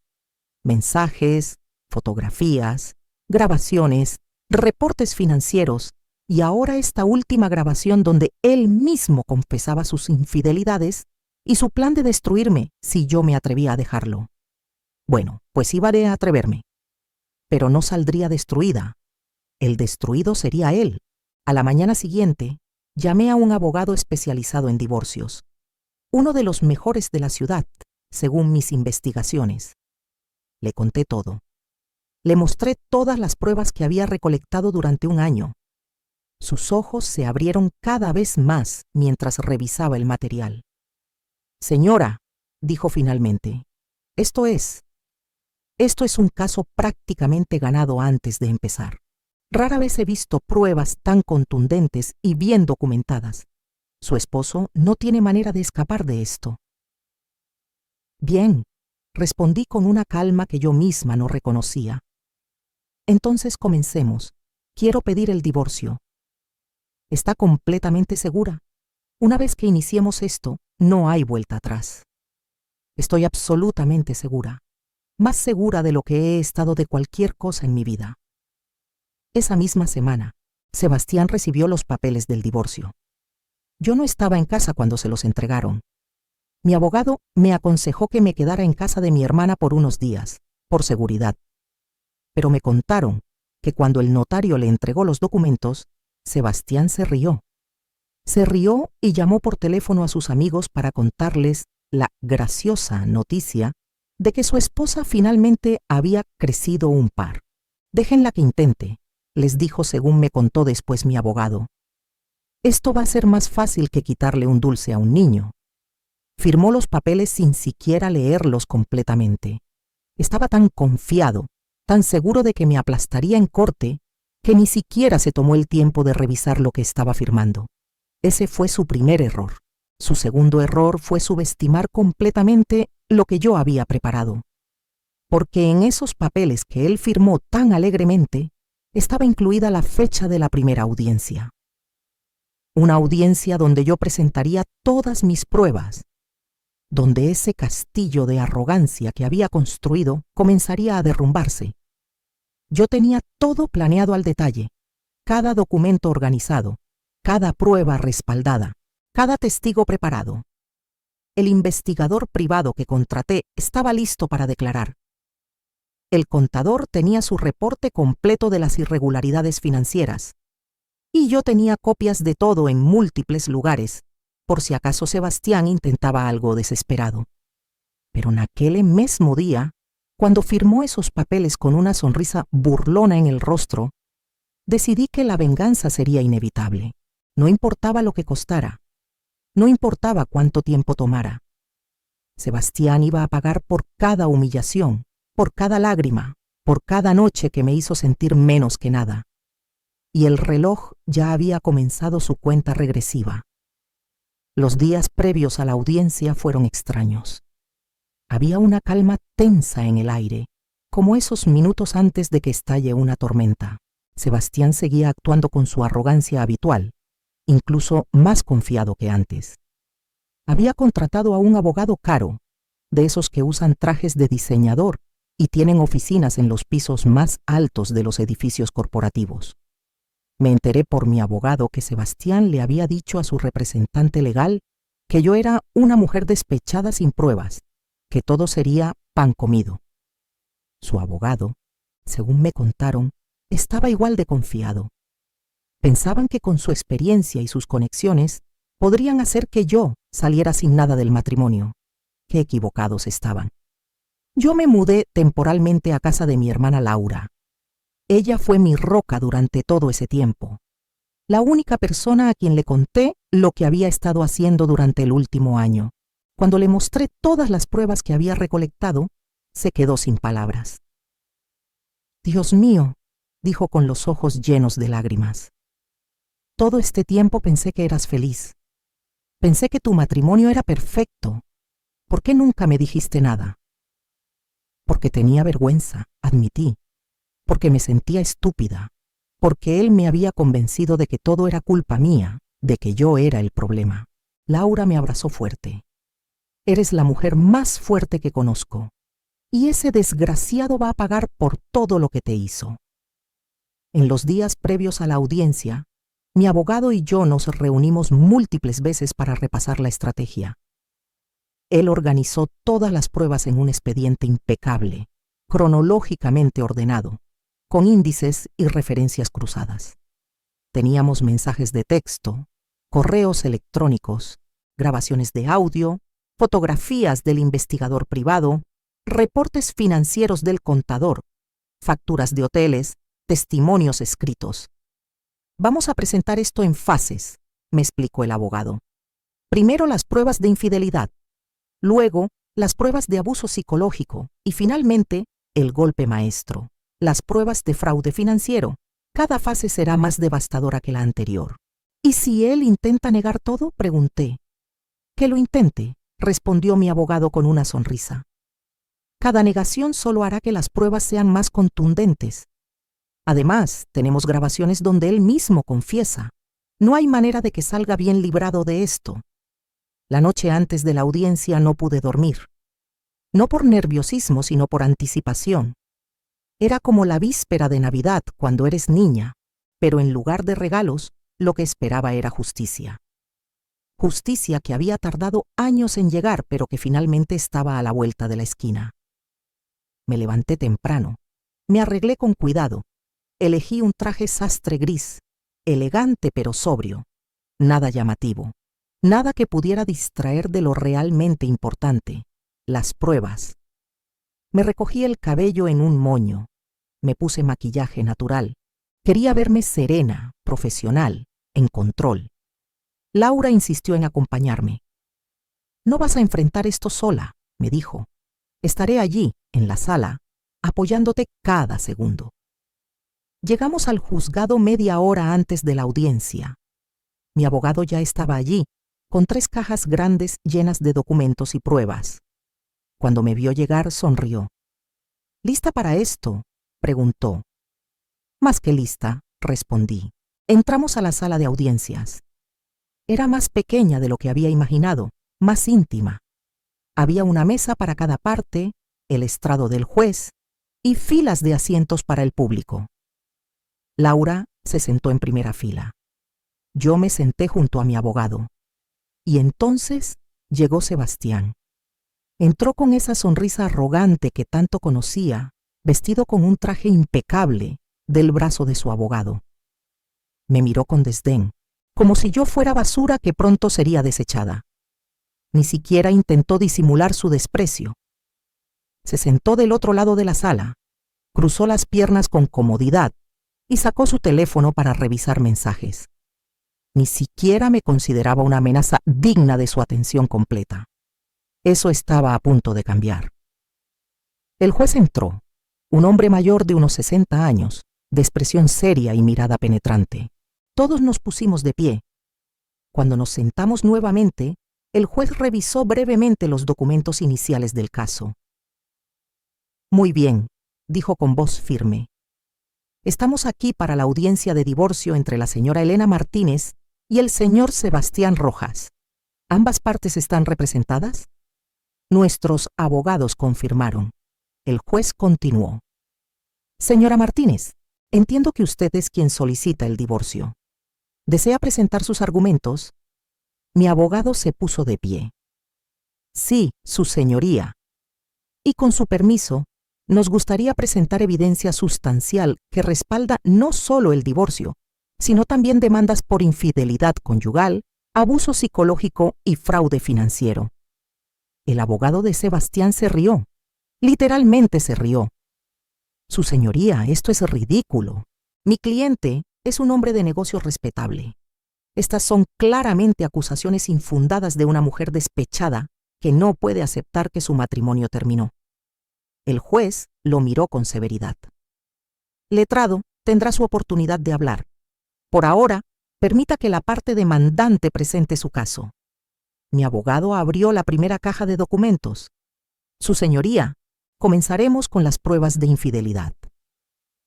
Mensajes, fotografías, grabaciones, reportes financieros y ahora esta última grabación donde él mismo confesaba sus infidelidades y su plan de destruirme si yo me atrevía a dejarlo. Bueno, pues iba a atreverme. Pero no saldría destruida. El destruido sería él. A la mañana siguiente, llamé a un abogado especializado en divorcios, uno de los mejores de la ciudad, según mis investigaciones. Le conté todo. Le mostré todas las pruebas que había recolectado durante un año. Sus ojos se abrieron cada vez más mientras revisaba el material. Señora, dijo finalmente, esto es un caso prácticamente ganado antes de empezar. Rara vez he visto pruebas tan contundentes y bien documentadas. Su esposo no tiene manera de escapar de esto. Bien, respondí con una calma que yo misma no reconocía. Entonces comencemos. Quiero pedir el divorcio. ¿Está completamente segura? Una vez que iniciemos esto, no hay vuelta atrás. Estoy absolutamente segura. Más segura de lo que he estado de cualquier cosa en mi vida. Esa misma semana, Sebastián recibió los papeles del divorcio. Yo no estaba en casa cuando se los entregaron. Mi abogado me aconsejó que me quedara en casa de mi hermana por unos días, por seguridad. Pero me contaron que cuando el notario le entregó los documentos, Sebastián se rió. Se rió y llamó por teléfono a sus amigos para contarles la graciosa noticia de que su esposa finalmente había crecido un par. Déjenla que intente, les dijo según me contó después mi abogado. Esto va a ser más fácil que quitarle un dulce a un niño. Firmó los papeles sin siquiera leerlos completamente. Estaba tan confiado, tan seguro de que me aplastaría en corte, que ni siquiera se tomó el tiempo de revisar lo que estaba firmando. Ese fue su primer error. Su segundo error fue subestimar completamente lo que yo había preparado. Porque en esos papeles que él firmó tan alegremente, estaba incluida la fecha de la primera audiencia. Una audiencia donde yo presentaría todas mis pruebas, donde ese castillo de arrogancia que había construido comenzaría a derrumbarse. Yo tenía todo planeado al detalle, cada documento organizado, cada prueba respaldada, cada testigo preparado. El investigador privado que contraté estaba listo para declarar. El contador tenía su reporte completo de las irregularidades financieras. Y yo tenía copias de todo en múltiples lugares, por si acaso Sebastián intentaba algo desesperado. Pero en aquel mismo día, cuando firmó esos papeles con una sonrisa burlona en el rostro, decidí que la venganza sería inevitable. No importaba lo que costara. No importaba cuánto tiempo tomara. Sebastián iba a pagar por cada humillación, por cada lágrima, por cada noche que me hizo sentir menos que nada. y el reloj ya había comenzado su cuenta regresiva. Los días previos a la audiencia fueron extraños. Había una calma tensa en el aire, como esos minutos antes de que estalle una tormenta. Sebastián seguía actuando con su arrogancia habitual, incluso más confiado que antes. Había contratado a un abogado caro, de esos que usan trajes de diseñador y tienen oficinas en los pisos más altos de los edificios corporativos. Me enteré por mi abogado que Sebastián le había dicho a su representante legal que yo era una mujer despechada sin pruebas, que todo sería pan comido. Su abogado, según me contaron, estaba igual de confiado. Pensaban que con su experiencia y sus conexiones podrían hacer que yo saliera sin nada del matrimonio. Qué equivocados estaban. Yo me mudé temporalmente a casa de mi hermana Laura. Ella fue mi roca durante todo ese tiempo. La única persona a quien le conté lo que había estado haciendo durante el último año. Cuando le mostré todas las pruebas que había recolectado, se quedó sin palabras. «Dios mío», dijo con los ojos llenos de lágrimas. «Todo este tiempo pensé que eras feliz. Pensé que tu matrimonio era perfecto. ¿Por qué nunca me dijiste nada?» «Porque tenía vergüenza», admití. «Porque me sentía estúpida. Porque él me había convencido de que todo era culpa mía, de que yo era el problema». Laura me abrazó fuerte. «Eres la mujer más fuerte que conozco. Y ese desgraciado va a pagar por todo lo que te hizo». En los días previos a la audiencia, mi abogado y yo nos reunimos múltiples veces para repasar la estrategia. Él organizó todas las pruebas en un expediente impecable, cronológicamente ordenado, con índices y referencias cruzadas. Teníamos mensajes de texto, correos electrónicos, grabaciones de audio, fotografías del investigador privado, reportes financieros del contador, facturas de hoteles, testimonios escritos. «Vamos a presentar esto en fases», me explicó el abogado. «Primero las pruebas de infidelidad, luego las pruebas de abuso psicológico y finalmente el golpe maestro, las pruebas de fraude financiero. Cada fase será más devastadora que la anterior». «¿Y si él intenta negar todo?», pregunté. «Que lo intente», respondió mi abogado con una sonrisa. «Cada negación solo hará que las pruebas sean más contundentes. Además, tenemos grabaciones donde él mismo confiesa. No hay manera de que salga bien librado de esto». La noche antes de la audiencia no pude dormir. No por nerviosismo, sino por anticipación. Era como la víspera de Navidad cuando eres niña, pero en lugar de regalos, lo que esperaba era justicia. Justicia que había tardado años en llegar, pero que finalmente estaba a la vuelta de la esquina. Me levanté temprano. Me arreglé con cuidado. Elegí un traje sastre gris, elegante pero sobrio. Nada llamativo. Nada que pudiera distraer de lo realmente importante, las pruebas. Me recogí el cabello en un moño. Me puse maquillaje natural. Quería verme serena, profesional, en control. Laura insistió en acompañarme. «No vas a enfrentar esto sola», me dijo. «Estaré allí, en la sala, apoyándote cada segundo». Llegamos al juzgado media hora antes de la audiencia. Mi abogado ya estaba allí, con 3 cajas grandes llenas de documentos y pruebas. Cuando me vio llegar, sonrió. «¿Lista para esto?», preguntó. «Más que lista», respondí. Entramos a la sala de audiencias. Era más pequeña de lo que había imaginado, más íntima. Había una mesa para cada parte, el estrado del juez y filas de asientos para el público. Laura se sentó en primera fila. Yo me senté junto a mi abogado. Y entonces llegó Sebastián. Entró con esa sonrisa arrogante que tanto conocía, vestido con un traje impecable del brazo de su abogado. Me miró con desdén, como si yo fuera basura que pronto sería desechada. Ni siquiera intentó disimular su desprecio. Se sentó del otro lado de la sala, cruzó las piernas con comodidad y sacó su teléfono para revisar mensajes. Ni siquiera me consideraba una amenaza digna de su atención completa. Eso estaba a punto de cambiar. El juez entró, un hombre mayor de unos 60 años, de expresión seria y mirada penetrante. Todos nos pusimos de pie. Cuando nos sentamos nuevamente, el juez revisó brevemente los documentos iniciales del caso. Muy bien, dijo con voz firme. Estamos aquí para la audiencia de divorcio entre la señora Elena Martínez y el señor Sebastián Rojas. ¿Ambas partes están representadas? Nuestros abogados confirmaron. El juez continuó. Señora Martínez, entiendo que usted es quien solicita el divorcio. ¿Desea presentar sus argumentos? Mi abogado se puso de pie. Sí, su señoría. Y con su permiso, nos gustaría presentar evidencia sustancial que respalda no solo el divorcio, sino también demandas por infidelidad conyugal, abuso psicológico y fraude financiero. El abogado de Sebastián se rió. Literalmente se rió. Su señoría, esto es ridículo. Mi cliente es un hombre de negocios respetable. Estas son claramente acusaciones infundadas de una mujer despechada que no puede aceptar que su matrimonio terminó. El juez lo miró con severidad. Letrado tendrá su oportunidad de hablar. Por ahora, permita que la parte demandante presente su caso. Mi abogado abrió la primera caja de documentos. Su señoría, comenzaremos con las pruebas de infidelidad.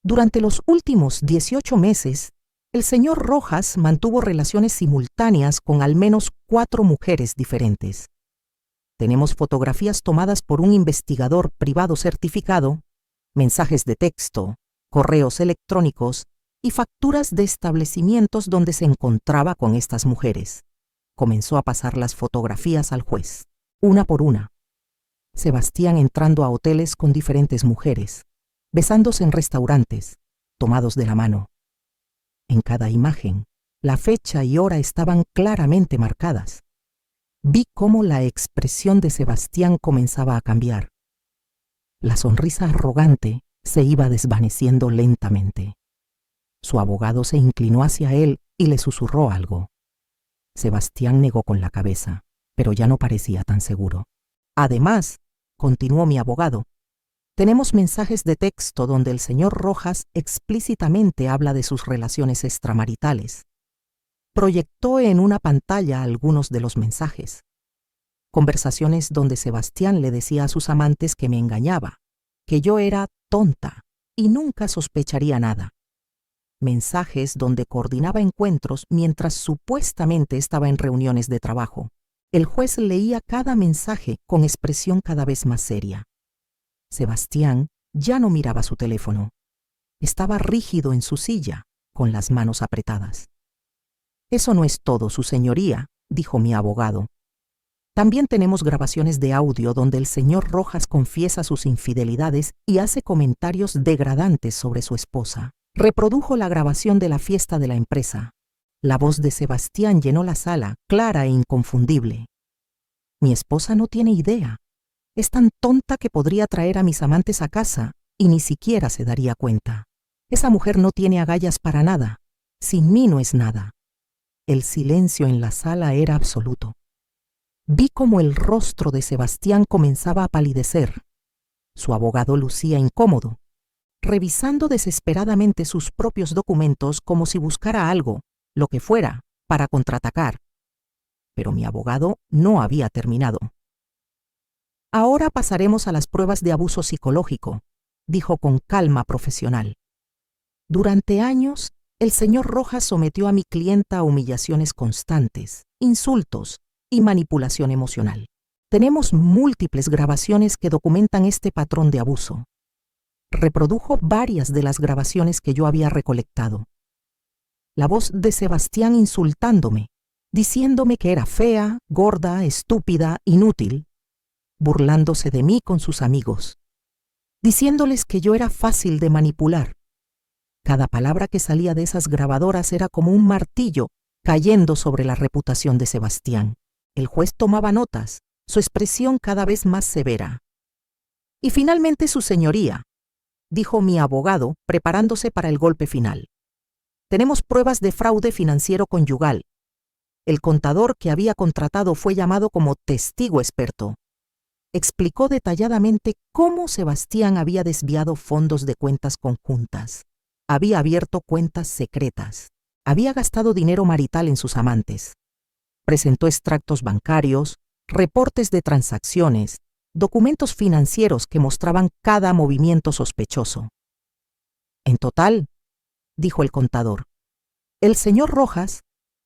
Durante los últimos 18 meses, el señor Rojas mantuvo relaciones simultáneas con al menos 4 mujeres diferentes. Tenemos fotografías tomadas por un investigador privado certificado, mensajes de texto, correos electrónicos y facturas de establecimientos donde se encontraba con estas mujeres. Comenzó a pasar las fotografías al juez, una por una. Sebastián entrando a hoteles con diferentes mujeres, besándose en restaurantes, tomados de la mano. En cada imagen, la fecha y hora estaban claramente marcadas. Vi cómo la expresión de Sebastián comenzaba a cambiar. La sonrisa arrogante se iba desvaneciendo lentamente. Su abogado se inclinó hacia él y le susurró algo. Sebastián negó con la cabeza, pero ya no parecía tan seguro. Además, continuó mi abogado, tenemos mensajes de texto donde el señor Rojas explícitamente habla de sus relaciones extramaritales. Proyectó en una pantalla algunos de los mensajes. Conversaciones donde Sebastián le decía a sus amantes que me engañaba, que yo era tonta y nunca sospecharía nada. Mensajes donde coordinaba encuentros mientras supuestamente estaba en reuniones de trabajo. El juez leía cada mensaje con expresión cada vez más seria. Sebastián ya no miraba su teléfono. Estaba rígido en su silla, con las manos apretadas. Eso no es todo, su señoría, dijo mi abogado. También tenemos grabaciones de audio donde el señor Rojas confiesa sus infidelidades y hace comentarios degradantes sobre su esposa. Reprodujo la grabación de la fiesta de la empresa. La voz de Sebastián llenó la sala, clara e inconfundible. Mi esposa no tiene idea. Es tan tonta que podría traer a mis amantes a casa y ni siquiera se daría cuenta. Esa mujer no tiene agallas para nada. Sin mí no es nada. El silencio en la sala era absoluto. Vi cómo el rostro de Sebastián comenzaba a palidecer. Su abogado lucía incómodo, revisando desesperadamente sus propios documentos como si buscara algo, lo que fuera, para contraatacar. Pero mi abogado no había terminado. Ahora pasaremos a las pruebas de abuso psicológico, dijo con calma profesional. Durante años, el señor Rojas sometió a mi clienta a humillaciones constantes, insultos y manipulación emocional. Tenemos múltiples grabaciones que documentan este patrón de abuso. Reprodujo varias de las grabaciones que yo había recolectado. La voz de Sebastián insultándome, diciéndome que era fea, gorda, estúpida, inútil, burlándose de mí con sus amigos, diciéndoles que yo era fácil de manipular. Cada palabra que salía de esas grabadoras era como un martillo cayendo sobre la reputación de Sebastián. El juez tomaba notas, su expresión cada vez más severa. Y finalmente su señoría, dijo mi abogado, preparándose para el golpe final. Tenemos pruebas de fraude financiero conyugal. El contador que había contratado fue llamado como testigo experto. Explicó detalladamente cómo Sebastián había desviado fondos de cuentas conjuntas. había abierto cuentas secretas, había gastado dinero marital en sus amantes, presentó extractos bancarios, reportes de transacciones, documentos financieros que mostraban cada movimiento sospechoso. En total, dijo el contador, el señor Rojas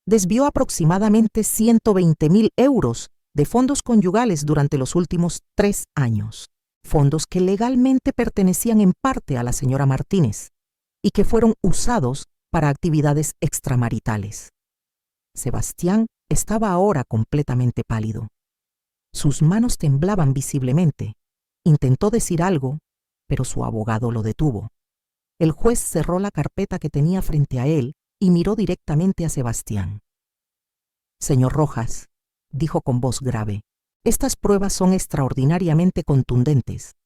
desvió aproximadamente 120.000 euros de fondos conyugales durante los últimos 3 años, fondos que legalmente pertenecían en parte a la señora Martínez y que fueron usados para actividades extramaritales. Sebastián estaba ahora completamente pálido. Sus manos temblaban visiblemente. Intentó decir algo, pero su abogado lo detuvo. El juez cerró la carpeta que tenía frente a él y miró directamente a Sebastián. Señor Rojas, dijo con voz grave, estas pruebas son extraordinariamente contundentes.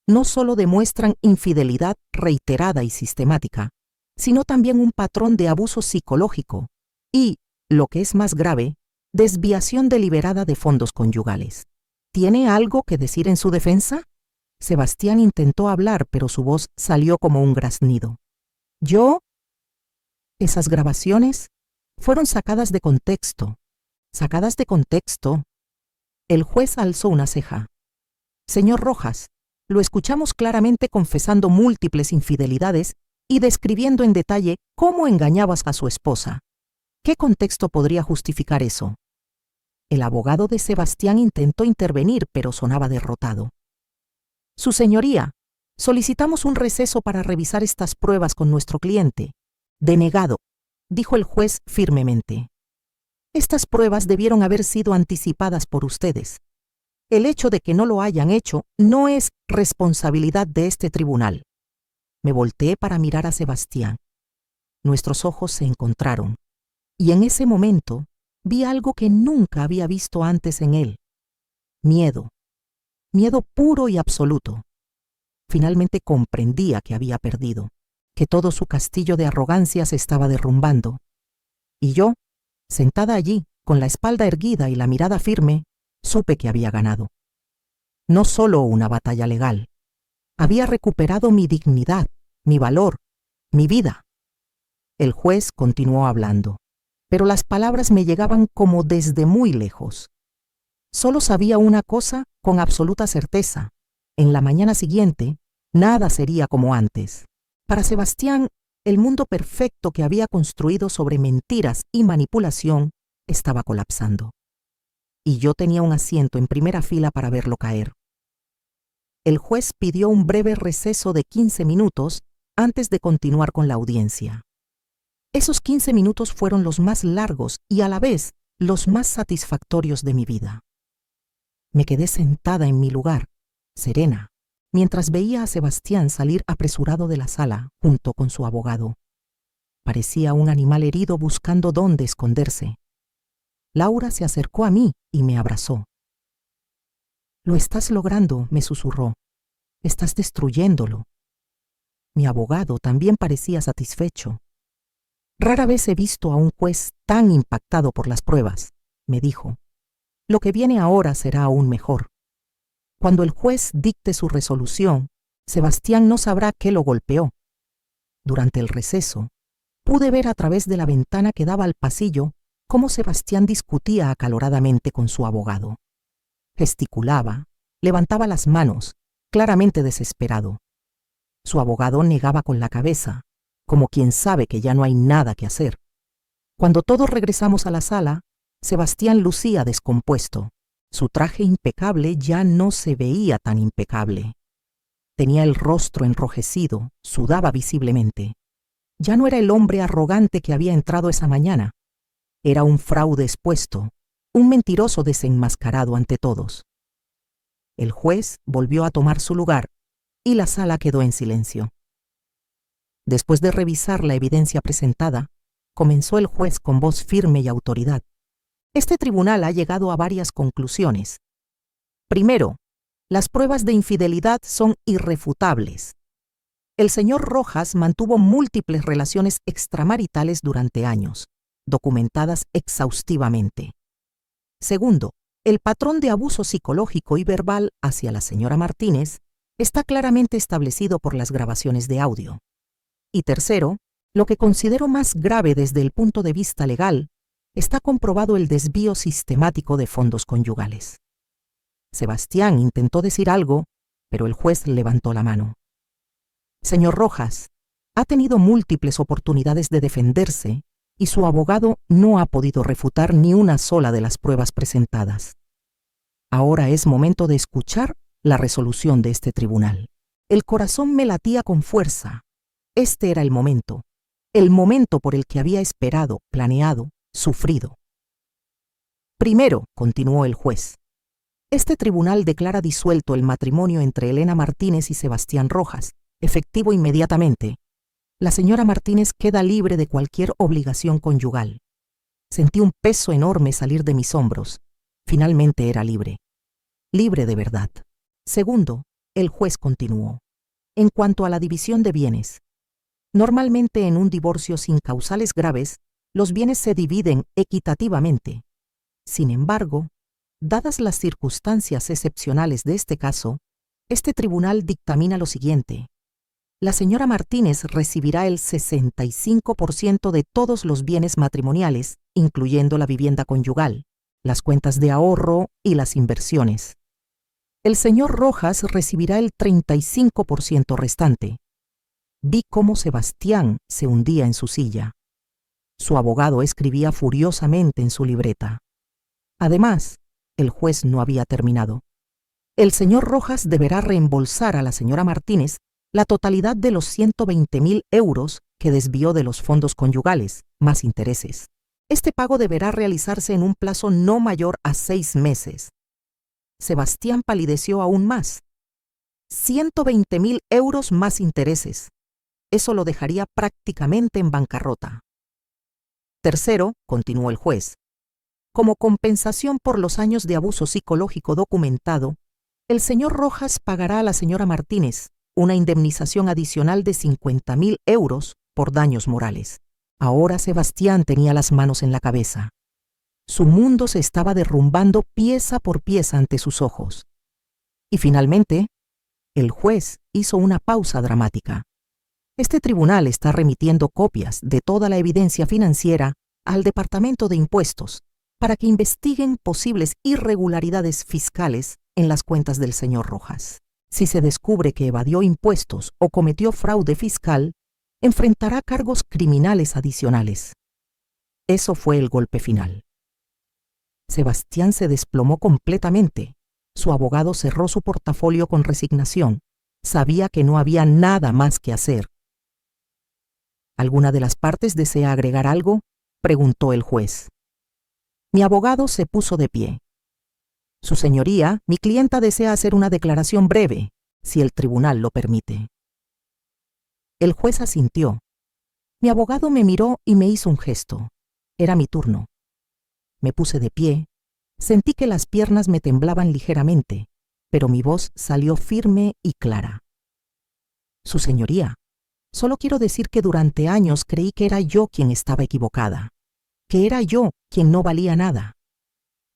No solo demuestran infidelidad reiterada y sistemática, sino también un patrón de abuso psicológico y, lo que es más grave, desviación deliberada de fondos conyugales. ¿Tiene algo que decir en su defensa? Sebastián intentó hablar, pero su voz salió como un graznido. ¿Yo? Esas grabaciones fueron sacadas de contexto. ¿Sacadas de contexto? El juez alzó una ceja. Señor Rojas, lo escuchamos claramente confesando múltiples infidelidades y describiendo en detalle cómo engañabas a su esposa. ¿Qué contexto podría justificar eso? El abogado de Sebastián intentó intervenir, pero sonaba derrotado. Su señoría, solicitamos un receso para revisar estas pruebas con nuestro cliente. Denegado, dijo el juez firmemente. Estas pruebas debieron haber sido anticipadas por ustedes. El hecho de que no lo hayan hecho no es responsabilidad de este tribunal. Me volteé para mirar a Sebastián. Nuestros ojos se encontraron, y en ese momento vi algo que nunca había visto antes en él. Miedo. Miedo puro y absoluto. Finalmente comprendía que había perdido, que todo su castillo de arrogancia se estaba derrumbando. Y yo, sentada allí, con la espalda erguida y la mirada firme, supe que había ganado. No solo una batalla legal. Había recuperado mi dignidad, mi valor, mi vida. El juez continuó hablando, pero las palabras me llegaban como desde muy lejos. Solo sabía una cosa con absoluta certeza. En la mañana siguiente, nada sería como antes. Para Sebastián, el mundo perfecto que había construido sobre mentiras y manipulación estaba colapsando. Y yo tenía un asiento en primera fila para verlo caer. El juez pidió un breve receso de 15 minutos antes de continuar con la audiencia. Esos 15 minutos fueron los más largos y a la vez los más satisfactorios de mi vida. Me quedé sentada en mi lugar, serena, mientras veía a Sebastián salir apresurado de la sala junto con su abogado. Parecía un animal herido buscando dónde esconderse. Laura se acercó a mí y me abrazó. «Lo estás logrando», me susurró. «Estás destruyéndolo». Mi abogado también parecía satisfecho. «Rara vez he visto a un juez tan impactado por las pruebas», me dijo. «Lo que viene ahora será aún mejor. Cuando el juez dicte su resolución, Sebastián no sabrá qué lo golpeó». Durante el receso, pude ver a través de la ventana que daba al pasillo cómo Sebastián discutía acaloradamente con su abogado. Gesticulaba, levantaba las manos, claramente desesperado. Su abogado negaba con la cabeza, como quien sabe que ya no hay nada que hacer. Cuando todos regresamos a la sala, Sebastián lucía descompuesto. Su traje impecable ya no se veía tan impecable. Tenía el rostro enrojecido, sudaba visiblemente. Ya no era el hombre arrogante que había entrado esa mañana. Era un fraude expuesto, un mentiroso desenmascarado ante todos. El juez volvió a tomar su lugar y la sala quedó en silencio. Después de revisar la evidencia presentada, comenzó el juez con voz firme y autoridad. Este tribunal ha llegado a varias conclusiones. Primero, las pruebas de infidelidad son irrefutables. El señor Rojas mantuvo múltiples relaciones extramaritales durante años, documentadas exhaustivamente. Segundo, el patrón de abuso psicológico y verbal hacia la señora Martínez está claramente establecido por las grabaciones de audio. Y tercero, lo que considero más grave desde el punto de vista legal, está comprobado el desvío sistemático de fondos conyugales. Sebastián intentó decir algo, pero el juez levantó la mano. Señor Rojas, ha tenido múltiples oportunidades de defenderse y su abogado no ha podido refutar ni una sola de las pruebas presentadas. Ahora es momento de escuchar la resolución de este tribunal. El corazón me latía con fuerza. Este era el momento por el que había esperado, planeado, sufrido. Primero, continuó el juez, este tribunal declara disuelto el matrimonio entre Elena Martínez y Sebastián Rojas, efectivo inmediatamente. La señora Martínez queda libre de cualquier obligación conyugal. Sentí un peso enorme salir de mis hombros. Finalmente era libre. Libre de verdad. Segundo, el juez continuó. En cuanto a la división de bienes, normalmente en un divorcio sin causales graves, los bienes se dividen equitativamente. Sin embargo, dadas las circunstancias excepcionales de este caso, este tribunal dictamina lo siguiente. La señora Martínez recibirá el 65% de todos los bienes matrimoniales, incluyendo la vivienda conyugal, las cuentas de ahorro y las inversiones. El señor Rojas recibirá el 35% restante. Vi cómo Sebastián se hundía en su silla. Su abogado escribía furiosamente en su libreta. Además, el juez no había terminado. El señor Rojas deberá reembolsar a la señora Martínez la totalidad de los 120.000 euros que desvió de los fondos conyugales, más intereses. Este pago deberá realizarse en un plazo no mayor a 6 meses. Sebastián palideció aún más. 120.000 euros más intereses. Eso lo dejaría prácticamente en bancarrota. Tercero, continuó el juez, como compensación por los años de abuso psicológico documentado, el señor Rojas pagará a la señora Martínez una indemnización adicional de 50.000 euros por daños morales. Ahora Sebastián tenía las manos en la cabeza. Su mundo se estaba derrumbando pieza por pieza ante sus ojos. Y finalmente, el juez hizo una pausa dramática. Este tribunal está remitiendo copias de toda la evidencia financiera al Departamento de Impuestos para que investiguen posibles irregularidades fiscales en las cuentas del señor Rojas. Si se descubre que evadió impuestos o cometió fraude fiscal, enfrentará cargos criminales adicionales. Eso fue el golpe final. Sebastián se desplomó completamente. Su abogado cerró su portafolio con resignación. Sabía que no había nada más que hacer. ¿Alguna de las partes desea agregar algo?, preguntó el juez. Mi abogado se puso de pie. Su señoría, mi clienta desea hacer una declaración breve, si el tribunal lo permite. El juez asintió. Mi abogado me miró y me hizo un gesto. Era mi turno. Me puse de pie. Sentí que las piernas me temblaban ligeramente, pero mi voz salió firme y clara. Su señoría, solo quiero decir que durante años creí que era yo quien estaba equivocada, que era yo quien no valía nada.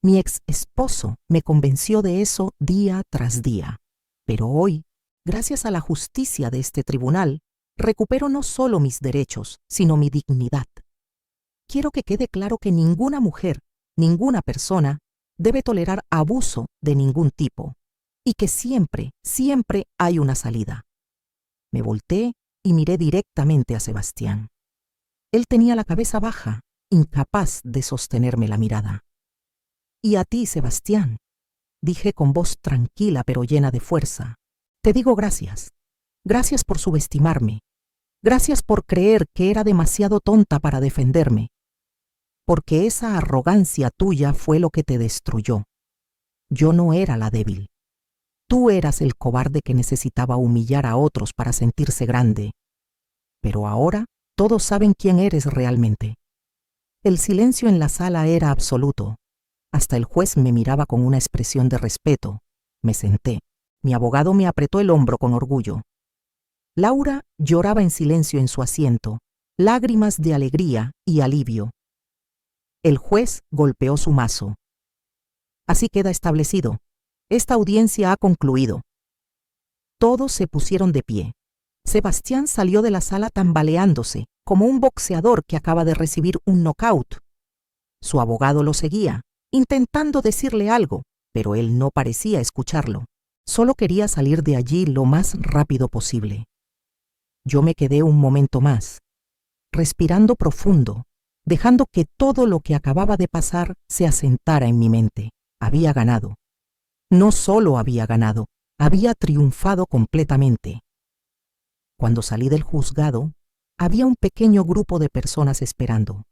Mi ex esposo me convenció de eso día tras día, pero hoy, gracias a la justicia de este tribunal, recupero no solo mis derechos, sino mi dignidad. Quiero que quede claro que ninguna mujer, ninguna persona, debe tolerar abuso de ningún tipo, y que siempre, siempre hay una salida. Me volteé y miré directamente a Sebastián. Él tenía la cabeza baja, incapaz de sostenerme la mirada. Y a ti, Sebastián, dije con voz tranquila pero llena de fuerza, te digo gracias. Gracias por subestimarme. Gracias por creer que era demasiado tonta para defenderme. Porque esa arrogancia tuya fue lo que te destruyó. Yo no era la débil. Tú eras el cobarde que necesitaba humillar a otros para sentirse grande. Pero ahora todos saben quién eres realmente. El silencio en la sala era absoluto. Hasta el juez me miraba con una expresión de respeto. Me senté. Mi abogado me apretó el hombro con orgullo. Laura lloraba en silencio en su asiento, lágrimas de alegría y alivio. El juez golpeó su mazo. Así queda establecido. Esta audiencia ha concluido. Todos se pusieron de pie. Sebastián salió de la sala tambaleándose, como un boxeador que acaba de recibir un knockout. Su abogado lo seguía, intentando decirle algo, pero él no parecía escucharlo. Solo quería salir de allí lo más rápido posible. Yo me quedé un momento más, respirando profundo, dejando que todo lo que acababa de pasar se asentara en mi mente. Había ganado. No solo había ganado, había triunfado completamente. Cuando salí del juzgado, había un pequeño grupo de personas esperando.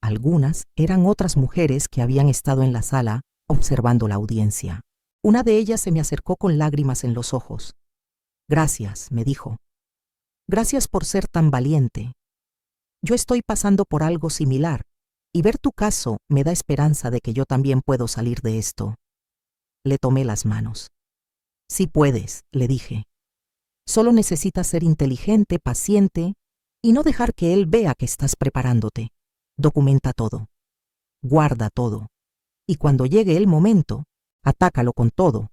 Algunas eran otras mujeres que habían estado en la sala observando la audiencia. Una de ellas se me acercó con lágrimas en los ojos. «Gracias», me dijo. «Gracias por ser tan valiente. Yo estoy pasando por algo similar, y ver tu caso me da esperanza de que yo también puedo salir de esto». Le tomé las manos. «Sí puedes», le dije. «Solo necesitas ser inteligente, paciente, y no dejar que él vea que estás preparándote. Documenta todo. Guarda todo. Y cuando llegue el momento, atácalo con todo».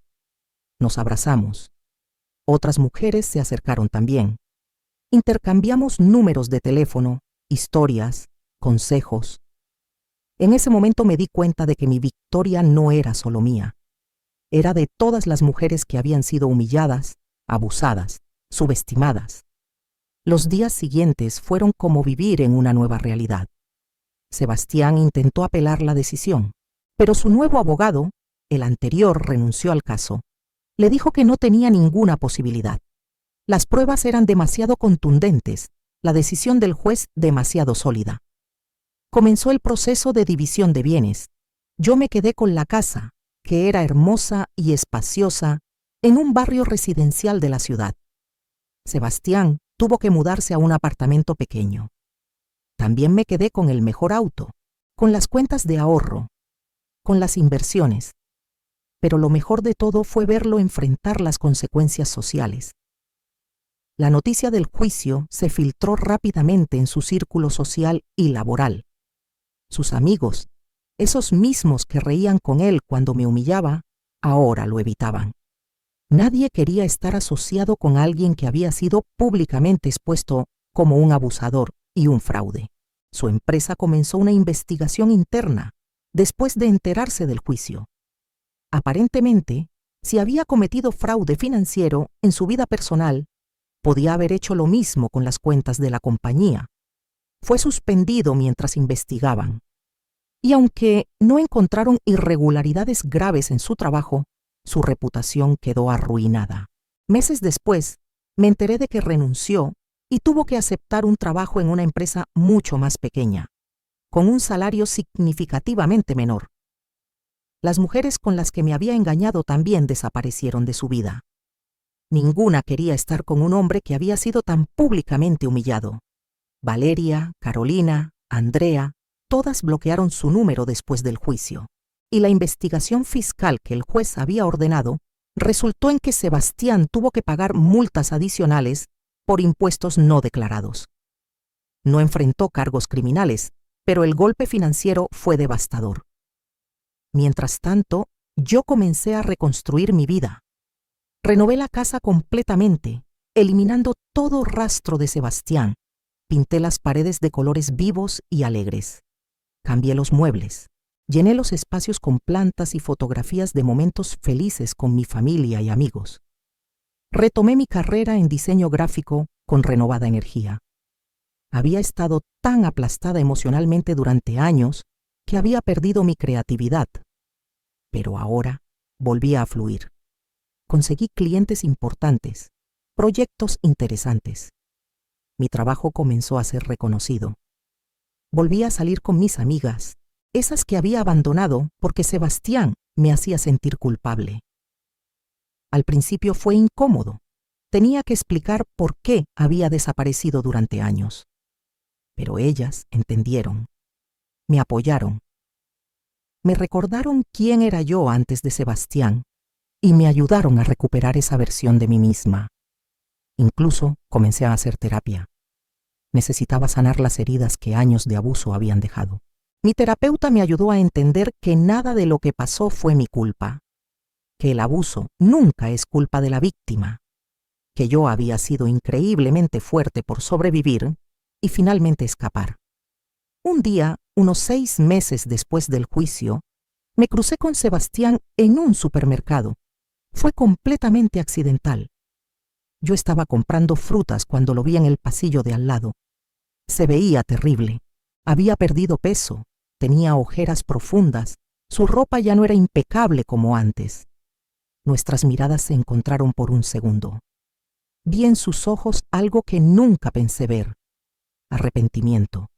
Nos abrazamos. Otras mujeres se acercaron también. Intercambiamos números de teléfono, historias, consejos. En ese momento me di cuenta de que mi victoria no era solo mía. Era de todas las mujeres que habían sido humilladas, abusadas, subestimadas. Los días siguientes fueron como vivir en una nueva realidad. Sebastián intentó apelar la decisión, pero su nuevo abogado, el anterior, renunció al caso. Le dijo que no tenía ninguna posibilidad. Las pruebas eran demasiado contundentes, la decisión del juez demasiado sólida. Comenzó el proceso de división de bienes. Yo me quedé con la casa, que era hermosa y espaciosa, en un barrio residencial de la ciudad. Sebastián tuvo que mudarse a un apartamento pequeño. También me quedé con el mejor auto, con las cuentas de ahorro, con las inversiones. Pero lo mejor de todo fue verlo enfrentar las consecuencias sociales. La noticia del juicio se filtró rápidamente en su círculo social y laboral. Sus amigos, esos mismos que reían con él cuando me humillaba, ahora lo evitaban. Nadie quería estar asociado con alguien que había sido públicamente expuesto como un abusador y un fraude. Su empresa comenzó una investigación interna después de enterarse del juicio. Aparentemente, si había cometido fraude financiero en su vida personal, podía haber hecho lo mismo con las cuentas de la compañía. Fue suspendido mientras investigaban. Y aunque no encontraron irregularidades graves en su trabajo, su reputación quedó arruinada. Meses después, me enteré de que renunció y tuvo que aceptar un trabajo en una empresa mucho más pequeña, con un salario significativamente menor. Las mujeres con las que me había engañado también desaparecieron de su vida. Ninguna quería estar con un hombre que había sido tan públicamente humillado. Valeria, Carolina, Andrea, todas bloquearon su número después del juicio, y la investigación fiscal que el juez había ordenado resultó en que Sebastián tuvo que pagar multas adicionales por impuestos no declarados. No enfrentó cargos criminales, pero el golpe financiero fue devastador. Mientras tanto, yo comencé a reconstruir mi vida. Renové la casa completamente, eliminando todo rastro de Sebastián. Pinté las paredes de colores vivos y alegres. Cambié los muebles. Llené los espacios con plantas y fotografías de momentos felices con mi familia y amigos. Retomé mi carrera en diseño gráfico con renovada energía. Había estado tan aplastada emocionalmente durante años que había perdido mi creatividad. Pero ahora volvía a fluir. Conseguí clientes importantes, proyectos interesantes. Mi trabajo comenzó a ser reconocido. Volví a salir con mis amigas, esas que había abandonado porque Sebastián me hacía sentir culpable. Al principio fue incómodo. Tenía que explicar por qué había desaparecido durante años. Pero ellas entendieron. Me apoyaron. Me recordaron quién era yo antes de Sebastián y me ayudaron a recuperar esa versión de mí misma. Incluso comencé a hacer terapia. Necesitaba sanar las heridas que años de abuso habían dejado. Mi terapeuta me ayudó a entender que nada de lo que pasó fue mi culpa, que el abuso nunca es culpa de la víctima. que yo había sido increíblemente fuerte por sobrevivir y finalmente escapar. Un día, unos 6 meses después del juicio, me crucé con Sebastián en un supermercado. Fue completamente accidental. Yo estaba comprando frutas cuando lo vi en el pasillo de al lado. Se veía terrible. Había perdido peso, tenía ojeras profundas, su ropa ya no era impecable como antes. Nuestras miradas se encontraron por un segundo. Vi en sus ojos algo que nunca pensé ver: arrepentimiento.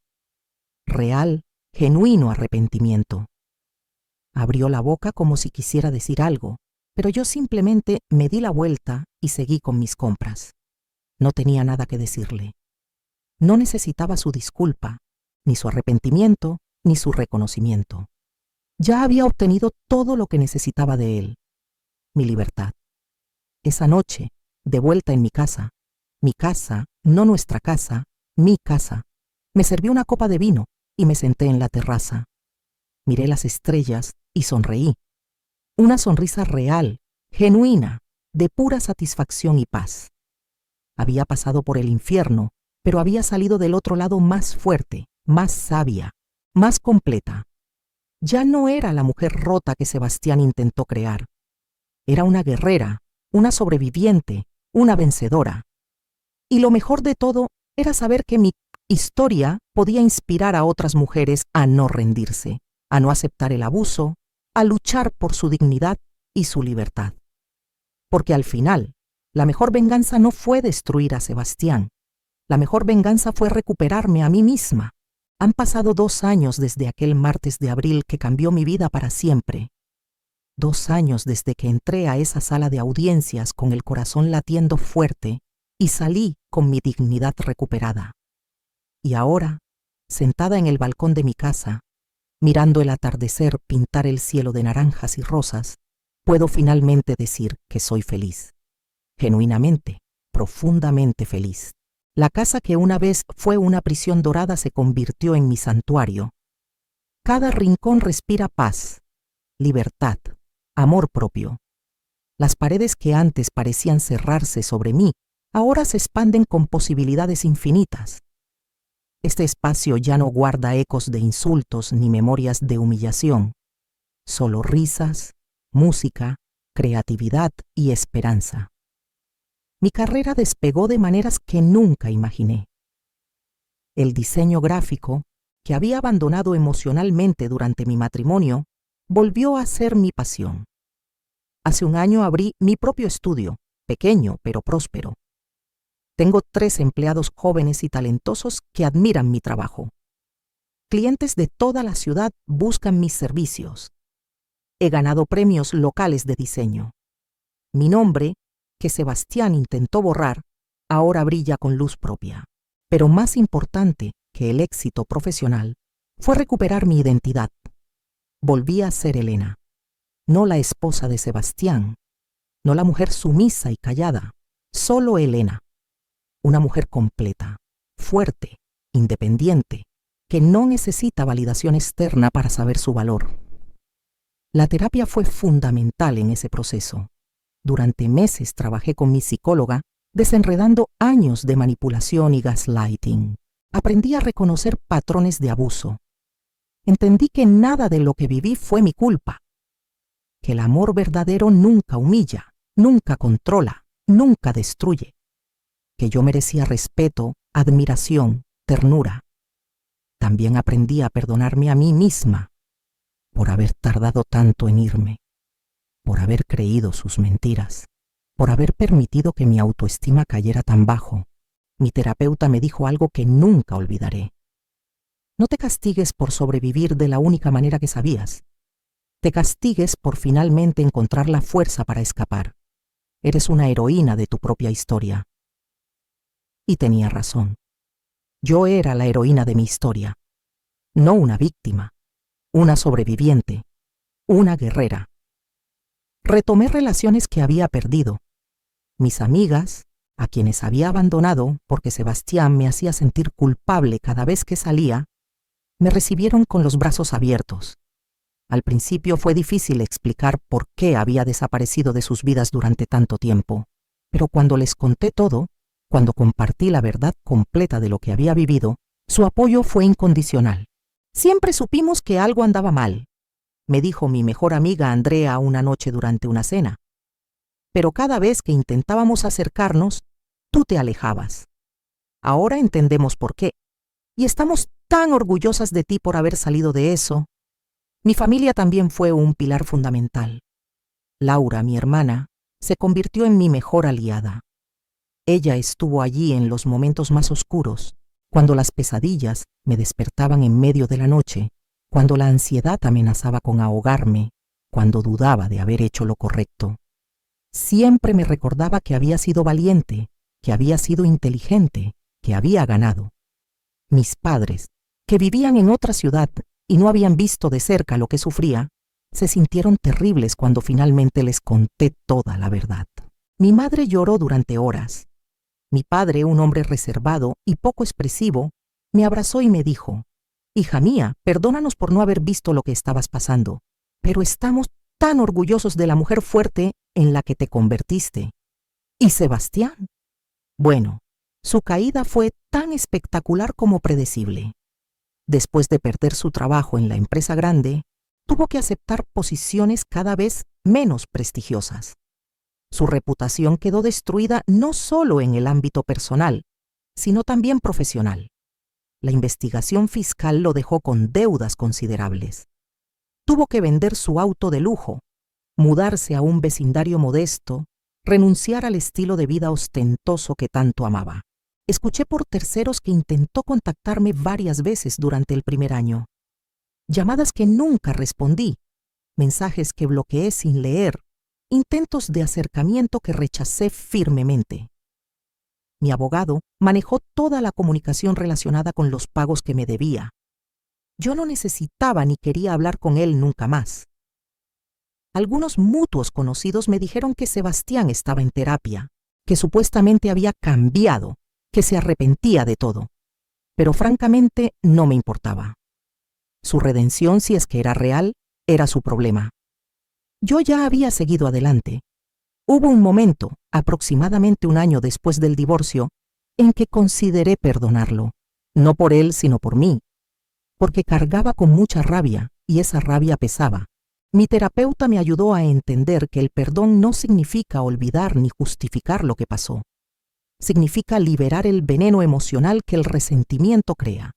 Real, genuino arrepentimiento. Abrió la boca como si quisiera decir algo, pero yo simplemente me di la vuelta y seguí con mis compras. No tenía nada que decirle. No necesitaba su disculpa, ni su arrepentimiento, ni su reconocimiento. Ya había obtenido todo lo que necesitaba de él: mi libertad. Esa noche, de vuelta en mi casa, no nuestra casa, mi casa, me serví una copa de vino y me senté en la terraza. Miré las estrellas y sonreí. Una sonrisa real, genuina, de pura satisfacción y paz. Había pasado por el infierno, pero había salido del otro lado más fuerte, más sabia, más completa. Ya no era la mujer rota que Sebastián intentó crear. Era una guerrera, una sobreviviente, una vencedora. Y lo mejor de todo era saber que mi historia podía inspirar a otras mujeres a no rendirse, a no aceptar el abuso, a luchar por su dignidad y su libertad. Porque al final, la mejor venganza no fue destruir a Sebastián. La mejor venganza fue recuperarme a mí misma. Han pasado 2 años desde aquel martes de abril que cambió mi vida para siempre. 2 años desde que entré a esa sala de audiencias con el corazón latiendo fuerte y salí con mi dignidad recuperada. Y ahora, sentada en el balcón de mi casa, mirando el atardecer pintar el cielo de naranjas y rosas, puedo finalmente decir que soy feliz. Genuinamente, profundamente feliz. La casa que una vez fue una prisión dorada se convirtió en mi santuario. Cada rincón respira paz, libertad, amor propio. Las paredes que antes parecían cerrarse sobre mí, ahora se expanden con posibilidades infinitas. Este espacio ya no guarda ecos de insultos ni memorias de humillación, solo risas, música, creatividad y esperanza. Mi carrera despegó de maneras que nunca imaginé. El diseño gráfico, que había abandonado emocionalmente durante mi matrimonio, volvió a ser mi pasión. Hace un año abrí mi propio estudio, pequeño pero próspero. Tengo 3 empleados jóvenes y talentosos que admiran mi trabajo. Clientes de toda la ciudad buscan mis servicios. He ganado premios locales de diseño. Mi nombre, que Sebastián intentó borrar, ahora brilla con luz propia. Pero más importante que el éxito profesional fue recuperar mi identidad. Volví a ser Elena, no la esposa de Sebastián, no la mujer sumisa y callada, solo Elena. Una mujer completa, fuerte, independiente, que no necesita validación externa para saber su valor. La terapia fue fundamental en ese proceso. Durante meses trabajé con mi psicóloga, desenredando años de manipulación y gaslighting. Aprendí a reconocer patrones de abuso. Entendí que nada de lo que viví fue mi culpa. Que el amor verdadero nunca humilla, nunca controla, nunca destruye. Que yo merecía respeto, admiración, ternura. También aprendí a perdonarme a mí misma por haber tardado tanto en irme, por haber creído sus mentiras, por haber permitido que mi autoestima cayera tan bajo. Mi terapeuta me dijo algo que nunca olvidaré. No te castigues por sobrevivir de la única manera que sabías. Te castigues por finalmente encontrar la fuerza para escapar. Eres una heroína de tu propia historia. Y tenía razón. Yo era la heroína de mi historia. No una víctima, una sobreviviente, una guerrera. Retomé relaciones que había perdido. Mis amigas, a quienes había abandonado porque Sebastián me hacía sentir culpable cada vez que salía, me recibieron con los brazos abiertos. Al principio fue difícil explicar por qué había desaparecido de sus vidas durante tanto tiempo, Pero cuando les conté todo, cuando compartí la verdad completa de lo que había vivido, su apoyo fue incondicional. Siempre supimos que algo andaba mal, me dijo mi mejor amiga Andrea una noche durante una cena. Pero cada vez que intentábamos acercarnos, tú te alejabas. Ahora entendemos por qué. Y estamos tan orgullosas de ti por haber salido de eso. Mi familia también fue un pilar fundamental. Laura, mi hermana, se convirtió en mi mejor aliada. Ella estuvo allí en los momentos más oscuros, cuando las pesadillas me despertaban en medio de la noche, cuando la ansiedad amenazaba con ahogarme, cuando dudaba de haber hecho lo correcto. Siempre me recordaba que había sido valiente, que había sido inteligente, que había ganado. Mis padres, que vivían en otra ciudad y no habían visto de cerca lo que sufría, se sintieron terribles cuando finalmente les conté toda la verdad. Mi madre lloró durante horas. Mi padre, un hombre reservado y poco expresivo, me abrazó y me dijo: «Hija mía, perdónanos por no haber visto lo que estabas pasando, pero estamos tan orgullosos de la mujer fuerte en la que te convertiste». ¿Y Sebastián? Bueno, su caída fue tan espectacular como predecible. Después de perder su trabajo en la empresa grande, tuvo que aceptar posiciones cada vez menos prestigiosas. Su reputación quedó destruida no solo en el ámbito personal, sino también profesional. La investigación fiscal lo dejó con deudas considerables. Tuvo que vender su auto de lujo, mudarse a un vecindario modesto, renunciar al estilo de vida ostentoso que tanto amaba. Escuché por terceros que intentó contactarme varias veces durante el primer año. Llamadas que nunca respondí, mensajes que bloqueé sin leer, intentos de acercamiento que rechacé firmemente. Mi abogado manejó toda la comunicación relacionada con los pagos que me debía. Yo no necesitaba ni quería hablar con él nunca más. Algunos mutuos conocidos me dijeron que Sebastián estaba en terapia, que supuestamente había cambiado, que se arrepentía de todo. Pero francamente no me importaba. Su redención, si es que era real, era su problema. Yo ya había seguido adelante. Hubo un momento, aproximadamente un año después del divorcio, en que consideré perdonarlo, no por él sino por mí, porque cargaba con mucha rabia y esa rabia pesaba. Mi terapeuta me ayudó a entender que el perdón no significa olvidar ni justificar lo que pasó. Significa liberar el veneno emocional que el resentimiento crea.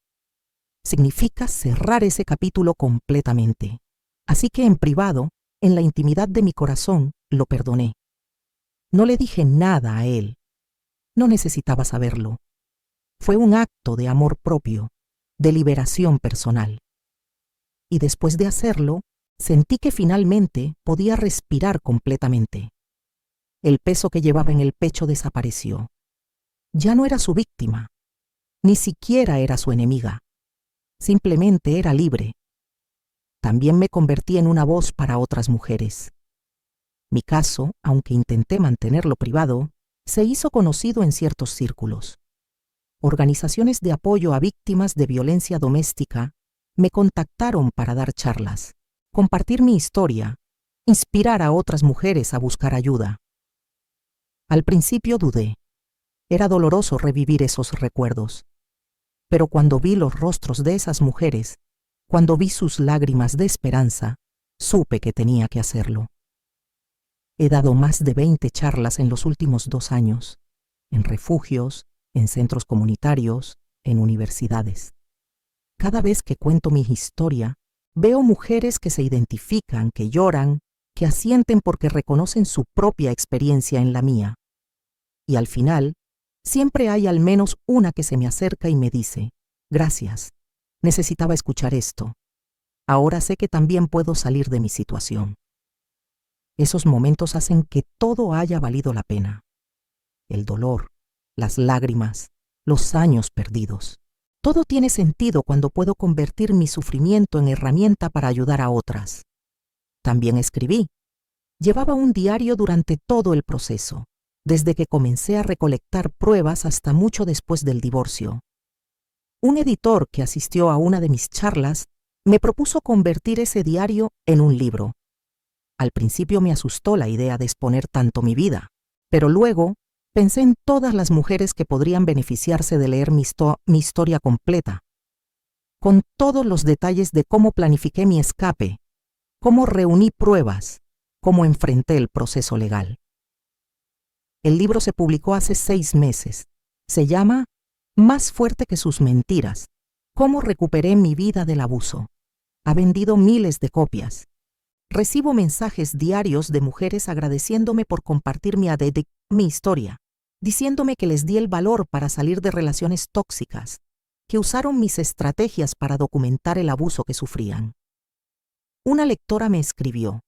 Significa cerrar ese capítulo completamente. Así que en privado, en la intimidad de mi corazón, lo perdoné. No le dije nada a él. No necesitaba saberlo. Fue un acto de amor propio, de liberación personal. Y después de hacerlo, sentí que finalmente podía respirar completamente. El peso que llevaba en el pecho desapareció. Ya no era su víctima, ni siquiera era su enemiga. Simplemente era libre. También me convertí en una voz para otras mujeres. Mi caso, aunque intenté mantenerlo privado, se hizo conocido en ciertos círculos. Organizaciones de apoyo a víctimas de violencia doméstica me contactaron para dar charlas, compartir mi historia, inspirar a otras mujeres a buscar ayuda. Al principio dudé. Era doloroso revivir esos recuerdos. Pero cuando vi los rostros de esas mujeres, cuando vi sus lágrimas de esperanza, supe que tenía que hacerlo. He dado más de 20 charlas en los últimos 2 años, en refugios, en centros comunitarios, en universidades. Cada vez que cuento mi historia, veo mujeres que se identifican, que lloran, que asienten porque reconocen su propia experiencia en la mía. Y al final, siempre hay al menos una que se me acerca y me dice: «Gracias, necesitaba escuchar esto. Ahora sé que también puedo salir de mi situación». Esos momentos hacen que todo haya valido la pena. El dolor, las lágrimas, los años perdidos. Todo tiene sentido cuando puedo convertir mi sufrimiento en herramienta para ayudar a otras. También escribí. Llevaba un diario durante todo el proceso, desde que comencé a recolectar pruebas hasta mucho después del divorcio. Un editor que asistió a una de mis charlas me propuso convertir ese diario en un libro. Al principio me asustó la idea de exponer tanto mi vida, pero luego Pensé en todas las mujeres que podrían beneficiarse de leer mi historia completa, con todos los detalles de cómo planifiqué mi escape, cómo reuní pruebas, cómo enfrenté el proceso legal. El libro se publicó hace 6 meses. Se llama Más fuerte que sus mentiras: cómo recuperé mi vida del abuso. Ha vendido miles de copias. Recibo mensajes diarios de mujeres agradeciéndome por compartir mi historia, diciéndome que les di el valor para salir de relaciones tóxicas, que usaron mis estrategias para documentar el abuso que sufrían. Una lectora me escribió: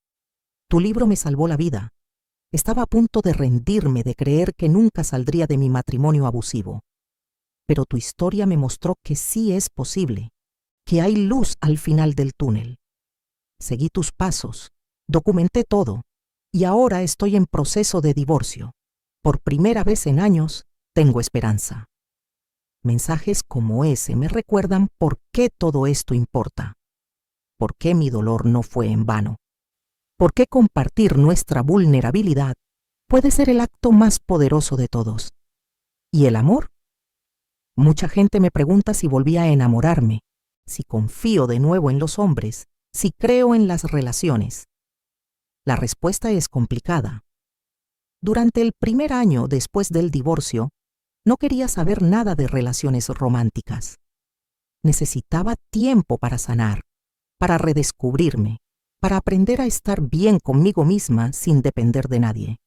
«Tu libro me salvó la vida. Estaba a punto de rendirme, de creer que nunca saldría de mi matrimonio abusivo. Pero tu historia me mostró que sí es posible, que hay luz al final del túnel. Seguí tus pasos, documenté todo, y ahora estoy en proceso de divorcio. Por primera vez en años, tengo esperanza». Mensajes como ese me recuerdan por qué todo esto importa, por qué mi dolor no fue en vano, por qué compartir nuestra vulnerabilidad puede ser el acto más poderoso de todos. ¿Y el amor? Mucha gente me pregunta si volví a enamorarme, si confío de nuevo en los hombres, si creo en las relaciones. La respuesta es complicada. Durante el primer año después del divorcio, no quería saber nada de relaciones románticas. Necesitaba tiempo para sanar, para redescubrirme, para aprender a estar bien conmigo misma sin depender de nadie.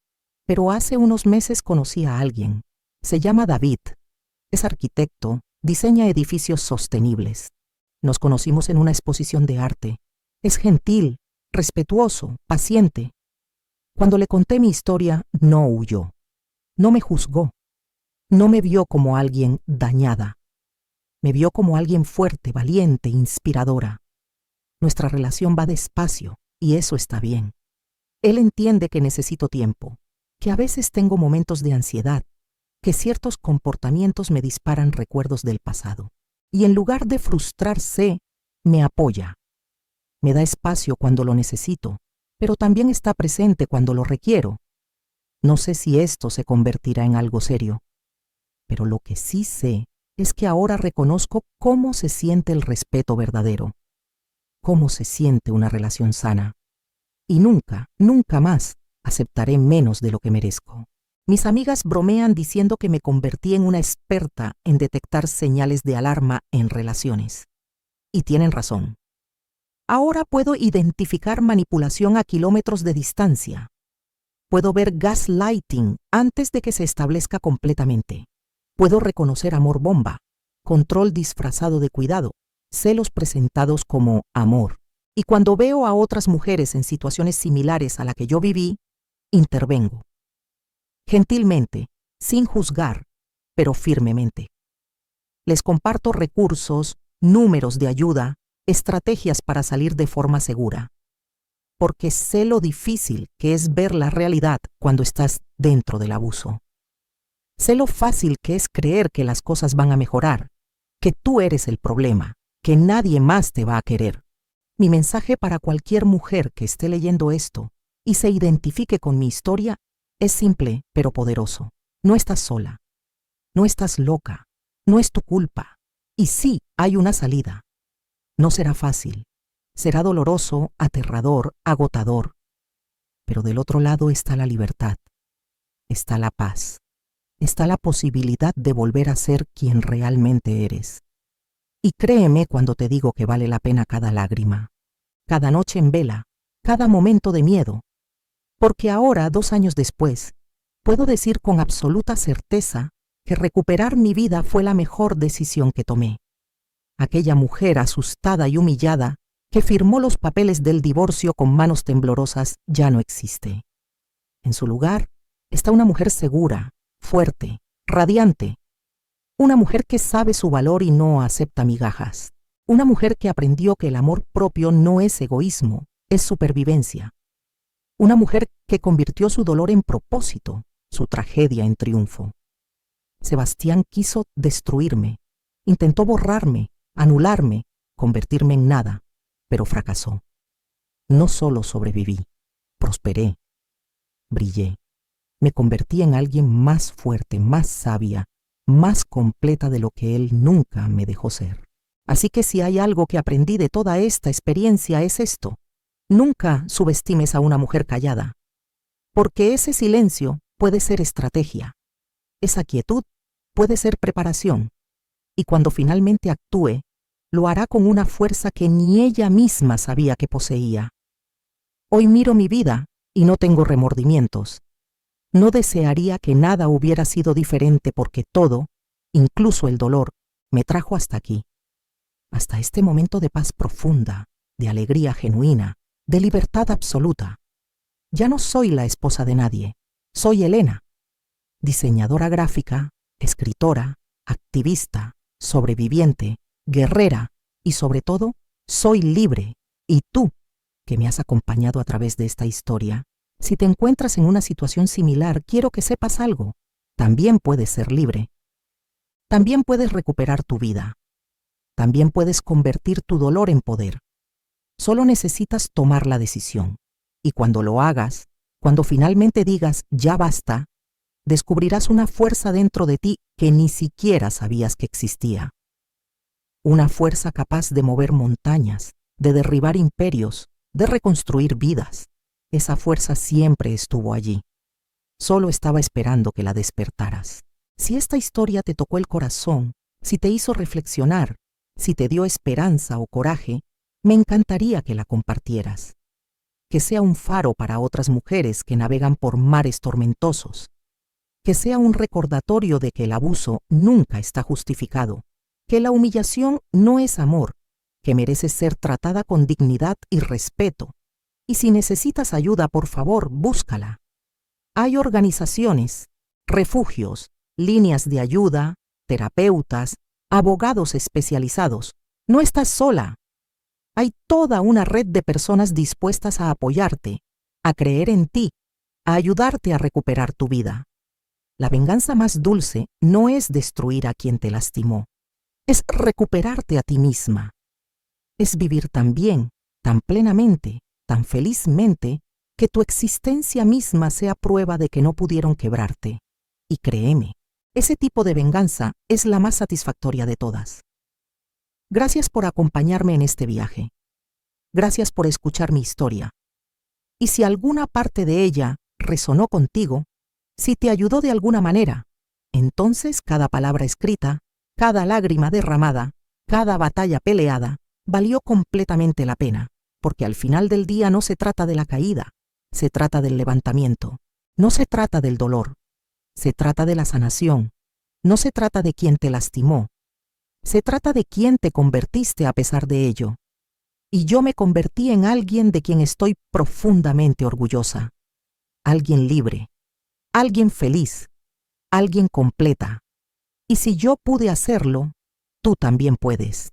Pero hace unos meses conocí a alguien. Se llama David. Es arquitecto, diseña edificios sostenibles. Nos conocimos en una exposición de arte. Es gentil, respetuoso, paciente. Cuando le conté mi historia, no huyó. No me juzgó. No me vio como alguien dañada. Me vio como alguien fuerte, valiente, inspiradora. Nuestra relación va despacio, y eso está bien. Él entiende que necesito tiempo, que a veces tengo momentos de ansiedad, que ciertos comportamientos me disparan recuerdos del pasado. Y en lugar de frustrarse, me apoya. Me da espacio cuando lo necesito, pero también está presente cuando lo requiero. No sé si esto se convertirá en algo serio, pero lo que sí sé es que ahora reconozco cómo se siente el respeto verdadero, cómo se siente una relación sana. Y nunca, nunca más aceptaré menos de lo que merezco. Mis amigas bromean diciendo que me convertí en una experta en detectar señales de alarma en relaciones. Y tienen razón. Ahora puedo identificar manipulación a kilómetros de distancia. Puedo ver gaslighting antes de que se establezca completamente. Puedo reconocer amor bomba, control disfrazado de cuidado, celos presentados como amor. Y cuando veo a otras mujeres en situaciones similares a la que yo viví, intervengo. Gentilmente, sin juzgar, pero firmemente. Les comparto recursos, números de ayuda, estrategias para salir de forma segura. Porque sé lo difícil que es ver la realidad cuando estás dentro del abuso. Sé lo fácil que es creer que las cosas van a mejorar, que tú eres el problema, que nadie más te va a querer. Mi mensaje para cualquier mujer que esté leyendo esto y se identifique con mi historia es simple pero poderoso. No estás sola, no estás loca, no es tu culpa. Y sí, hay una salida. No será fácil, será doloroso, aterrador, agotador. Pero del otro lado está la libertad, está la paz, está la posibilidad de volver a ser quien realmente eres. Y créeme cuando te digo que vale la pena cada lágrima, cada noche en vela, cada momento de miedo. Porque ahora, 2 años después, puedo decir con absoluta certeza que recuperar mi vida fue la mejor decisión que tomé. Aquella mujer asustada y humillada que firmó los papeles del divorcio con manos temblorosas ya no existe. En su lugar está una mujer segura, fuerte, radiante. Una mujer que sabe su valor y no acepta migajas. Una mujer que aprendió que el amor propio no es egoísmo, es supervivencia. Una mujer que convirtió su dolor en propósito, su tragedia en triunfo. Sebastián quiso destruirme, intentó borrarme, anularme, convertirme en nada, pero fracasó. No solo sobreviví, prosperé, brillé. Me convertí en alguien más fuerte, más sabia, más completa de lo que él nunca me dejó ser. Así que si hay algo que aprendí de toda esta experiencia es esto: nunca subestimes a una mujer callada, porque ese silencio puede ser estrategia, esa quietud puede ser preparación, y cuando finalmente actúe, lo hará con una fuerza que ni ella misma sabía que poseía. Hoy miro mi vida y no tengo remordimientos. No desearía que nada hubiera sido diferente porque todo, incluso el dolor, me trajo hasta aquí, hasta este momento de paz profunda, de alegría genuina, de libertad absoluta. Ya no soy la esposa de nadie, soy Elena, diseñadora gráfica, escritora, activista, sobreviviente, guerrera y sobre todo, soy libre. Y tú, que me has acompañado a través de esta historia, si te encuentras en una situación similar, quiero que sepas algo. También puedes ser libre. También puedes recuperar tu vida. También puedes convertir tu dolor en poder. Solo necesitas tomar la decisión. Y cuando lo hagas, cuando finalmente digas ya basta, descubrirás una fuerza dentro de ti que ni siquiera sabías que existía. Una fuerza capaz de mover montañas, de derribar imperios, de reconstruir vidas. Esa fuerza siempre estuvo allí. Solo estaba esperando que la despertaras. Si esta historia te tocó el corazón, si te hizo reflexionar, si te dio esperanza o coraje, me encantaría que la compartieras. Que sea un faro para otras mujeres que navegan por mares tormentosos. Que sea un recordatorio de que el abuso nunca está justificado, que la humillación no es amor, que mereces ser tratada con dignidad y respeto. Y si necesitas ayuda, por favor, búscala. Hay organizaciones, refugios, líneas de ayuda, terapeutas, abogados especializados. No estás sola. Hay toda una red de personas dispuestas a apoyarte, a creer en ti, a ayudarte a recuperar tu vida. La venganza más dulce no es destruir a quien te lastimó, es recuperarte a ti misma. Es vivir tan bien, tan plenamente, tan felizmente, que tu existencia misma sea prueba de que no pudieron quebrarte. Y créeme, ese tipo de venganza es la más satisfactoria de todas. Gracias por acompañarme en este viaje. Gracias por escuchar mi historia. Y si alguna parte de ella resonó contigo, si te ayudó de alguna manera, entonces cada palabra escrita, cada lágrima derramada, cada batalla peleada, valió completamente la pena, porque al final del día no se trata de la caída, se trata del levantamiento, no se trata del dolor, se trata de la sanación, no se trata de quien te lastimó, se trata de quién te convertiste a pesar de ello. Y yo me convertí en alguien de quien estoy profundamente orgullosa, alguien libre, alguien feliz, alguien completa. Y si yo pude hacerlo, tú también puedes.